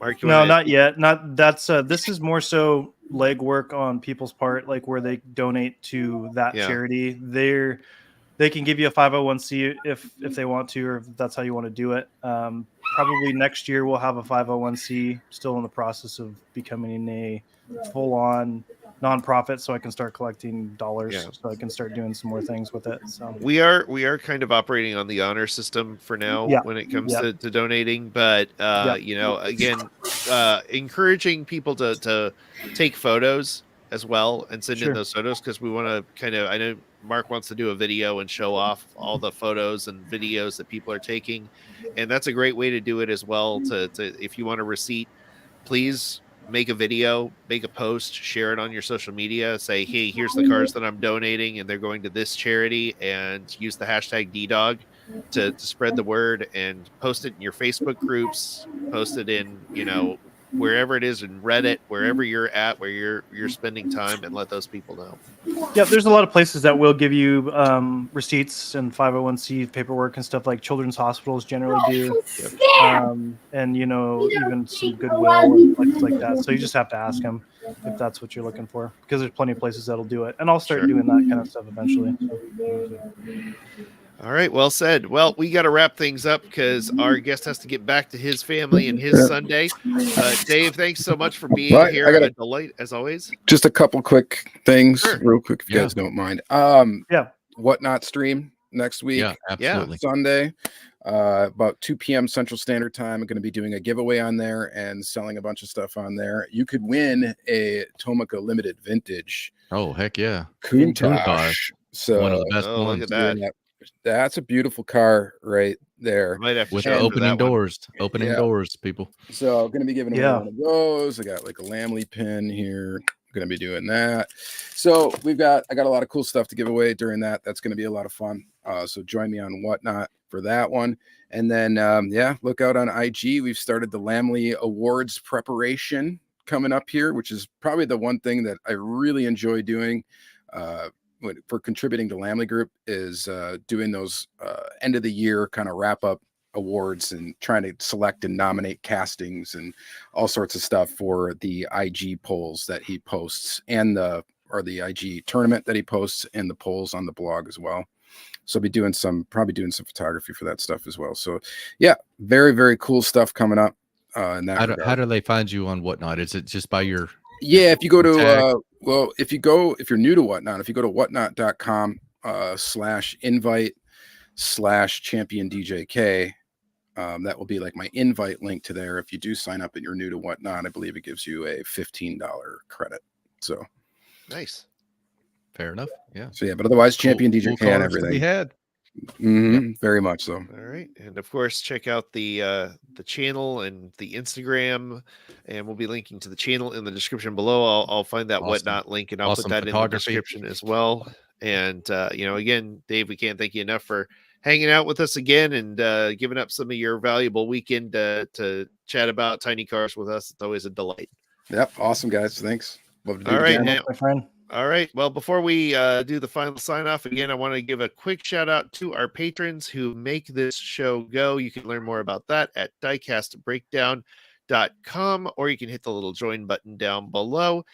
Mark, no, not yet. Not that's this is more so legwork on people's part, like where they donate to that charity. They can give you a 501c if they want to, or if that's how you want to do it. Probably next year we'll have a 501c, still in the process of becoming a full-on nonprofit, so I can start collecting dollars, so I can start doing some more things with it. So we are kind of operating on the honor system for now when it comes to donating, but you know, again, encouraging people to take photos as well and send in those photos, because we want to kind of, I know Mark wants to do a video and show off all the photos and videos that people are taking, and that's a great way to do it as well. To if you want a receipt, please make a video, make a post, share it on your social media, say, hey, here's the cars that I'm donating and they're going to this charity, and use the hashtag DDOG to spread the word, and post it in your Facebook groups, post it in, you know, wherever it is, in Reddit, wherever you're at, where you're spending time, and let those people know. Yeah, there's a lot of places that will give you receipts and 501c paperwork and stuff, like children's hospitals generally do. And, you know, even some Goodwill and places like that. So you just have to ask them if that's what you're looking for, because there's plenty of places that'll do it. And I'll start doing that kind of stuff eventually. All right, well said. Well, we got to wrap things up because our guest has to get back to his family and his Sunday. Dave, thanks so much for being here. A delight, as always. Just a couple quick things, real quick, if you guys don't mind. Whatnot stream next week. Yeah, absolutely. Sunday, about 2 p.m. Central Standard Time. I'm going to be doing a giveaway on there and selling a bunch of stuff on there. You could win a Tomica Limited Vintage. Oh, heck yeah. Countach. So one of the best ones. Look at that. That's a beautiful car right there. With opening doors. Opening doors, people. So I'm going to be giving away one of those. I got like a Lamley pin here. I'm going to be doing that. So I got a lot of cool stuff to give away during that. That's going to be a lot of fun. So join me on Whatnot for that one. And then, look out on IG. We've started the Lamley Awards preparation coming up here, which is probably the one thing that I really enjoy doing for contributing to Lamley Group, is doing those end of the year kind of wrap up awards and trying to select and nominate castings and all sorts of stuff for the IG polls that he posts, and the IG tournament that he posts, and the polls on the blog as well. So I'll be probably doing some photography for that stuff as well. So yeah, very, very cool stuff coming up. How do they find you on Whatnot? Is it just by your if you go to if you're new to Whatnot, if you go to whatnot.com /invite/champion DJK, that will be like my invite link to there. If you do sign up and you're new to Whatnot, I believe it gives you a $15 credit. So nice. Fair enough. Yeah. So but otherwise, champion DJK and everything. We had. Very much so. All right, and of course, check out the channel and the Instagram, and we'll be linking to the channel in the description below. I'll find that Whatnot link, and I'll put that in the description as well. And again, Dave, we can't thank you enough for hanging out with us again and giving up some of your valuable weekend to chat about tiny cars with us. It's always a delight. Yep, awesome guys. Thanks. Love to do it again. My friend. All right. Well, before we do the final sign off again, I want to give a quick shout out to our patrons who make this show go. You can learn more about that at diecastbreakdown.com, or you can hit the little join button down below.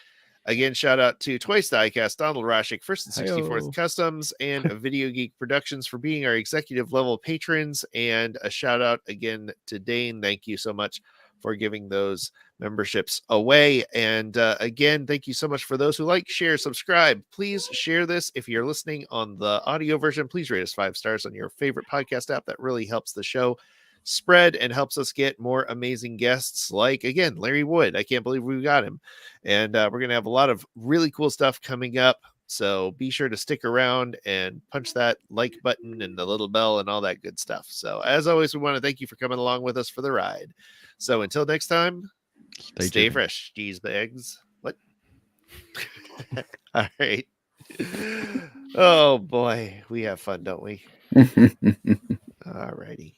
Again, shout out to Twice Diecast, Donald Rashik, First and 64th Customs, and Video Geek Productions for being our executive level patrons. And a shout out again to Dane. Thank you so much for giving those memberships away. And again, thank you so much for those who like, share, subscribe. Please share this. If you're listening on the audio version, please rate us 5 stars on your favorite podcast app. That really helps the show spread and helps us get more amazing guests like, again, Larry Wood. I can't believe we got him. And we're going to have a lot of really cool stuff coming up. So be sure to stick around and punch that like button and the little bell and all that good stuff. So as always, we want to thank you for coming along with us for the ride. So until next time, stay fresh, cheese bags. What? All right. Oh boy, we have fun, don't we? All righty.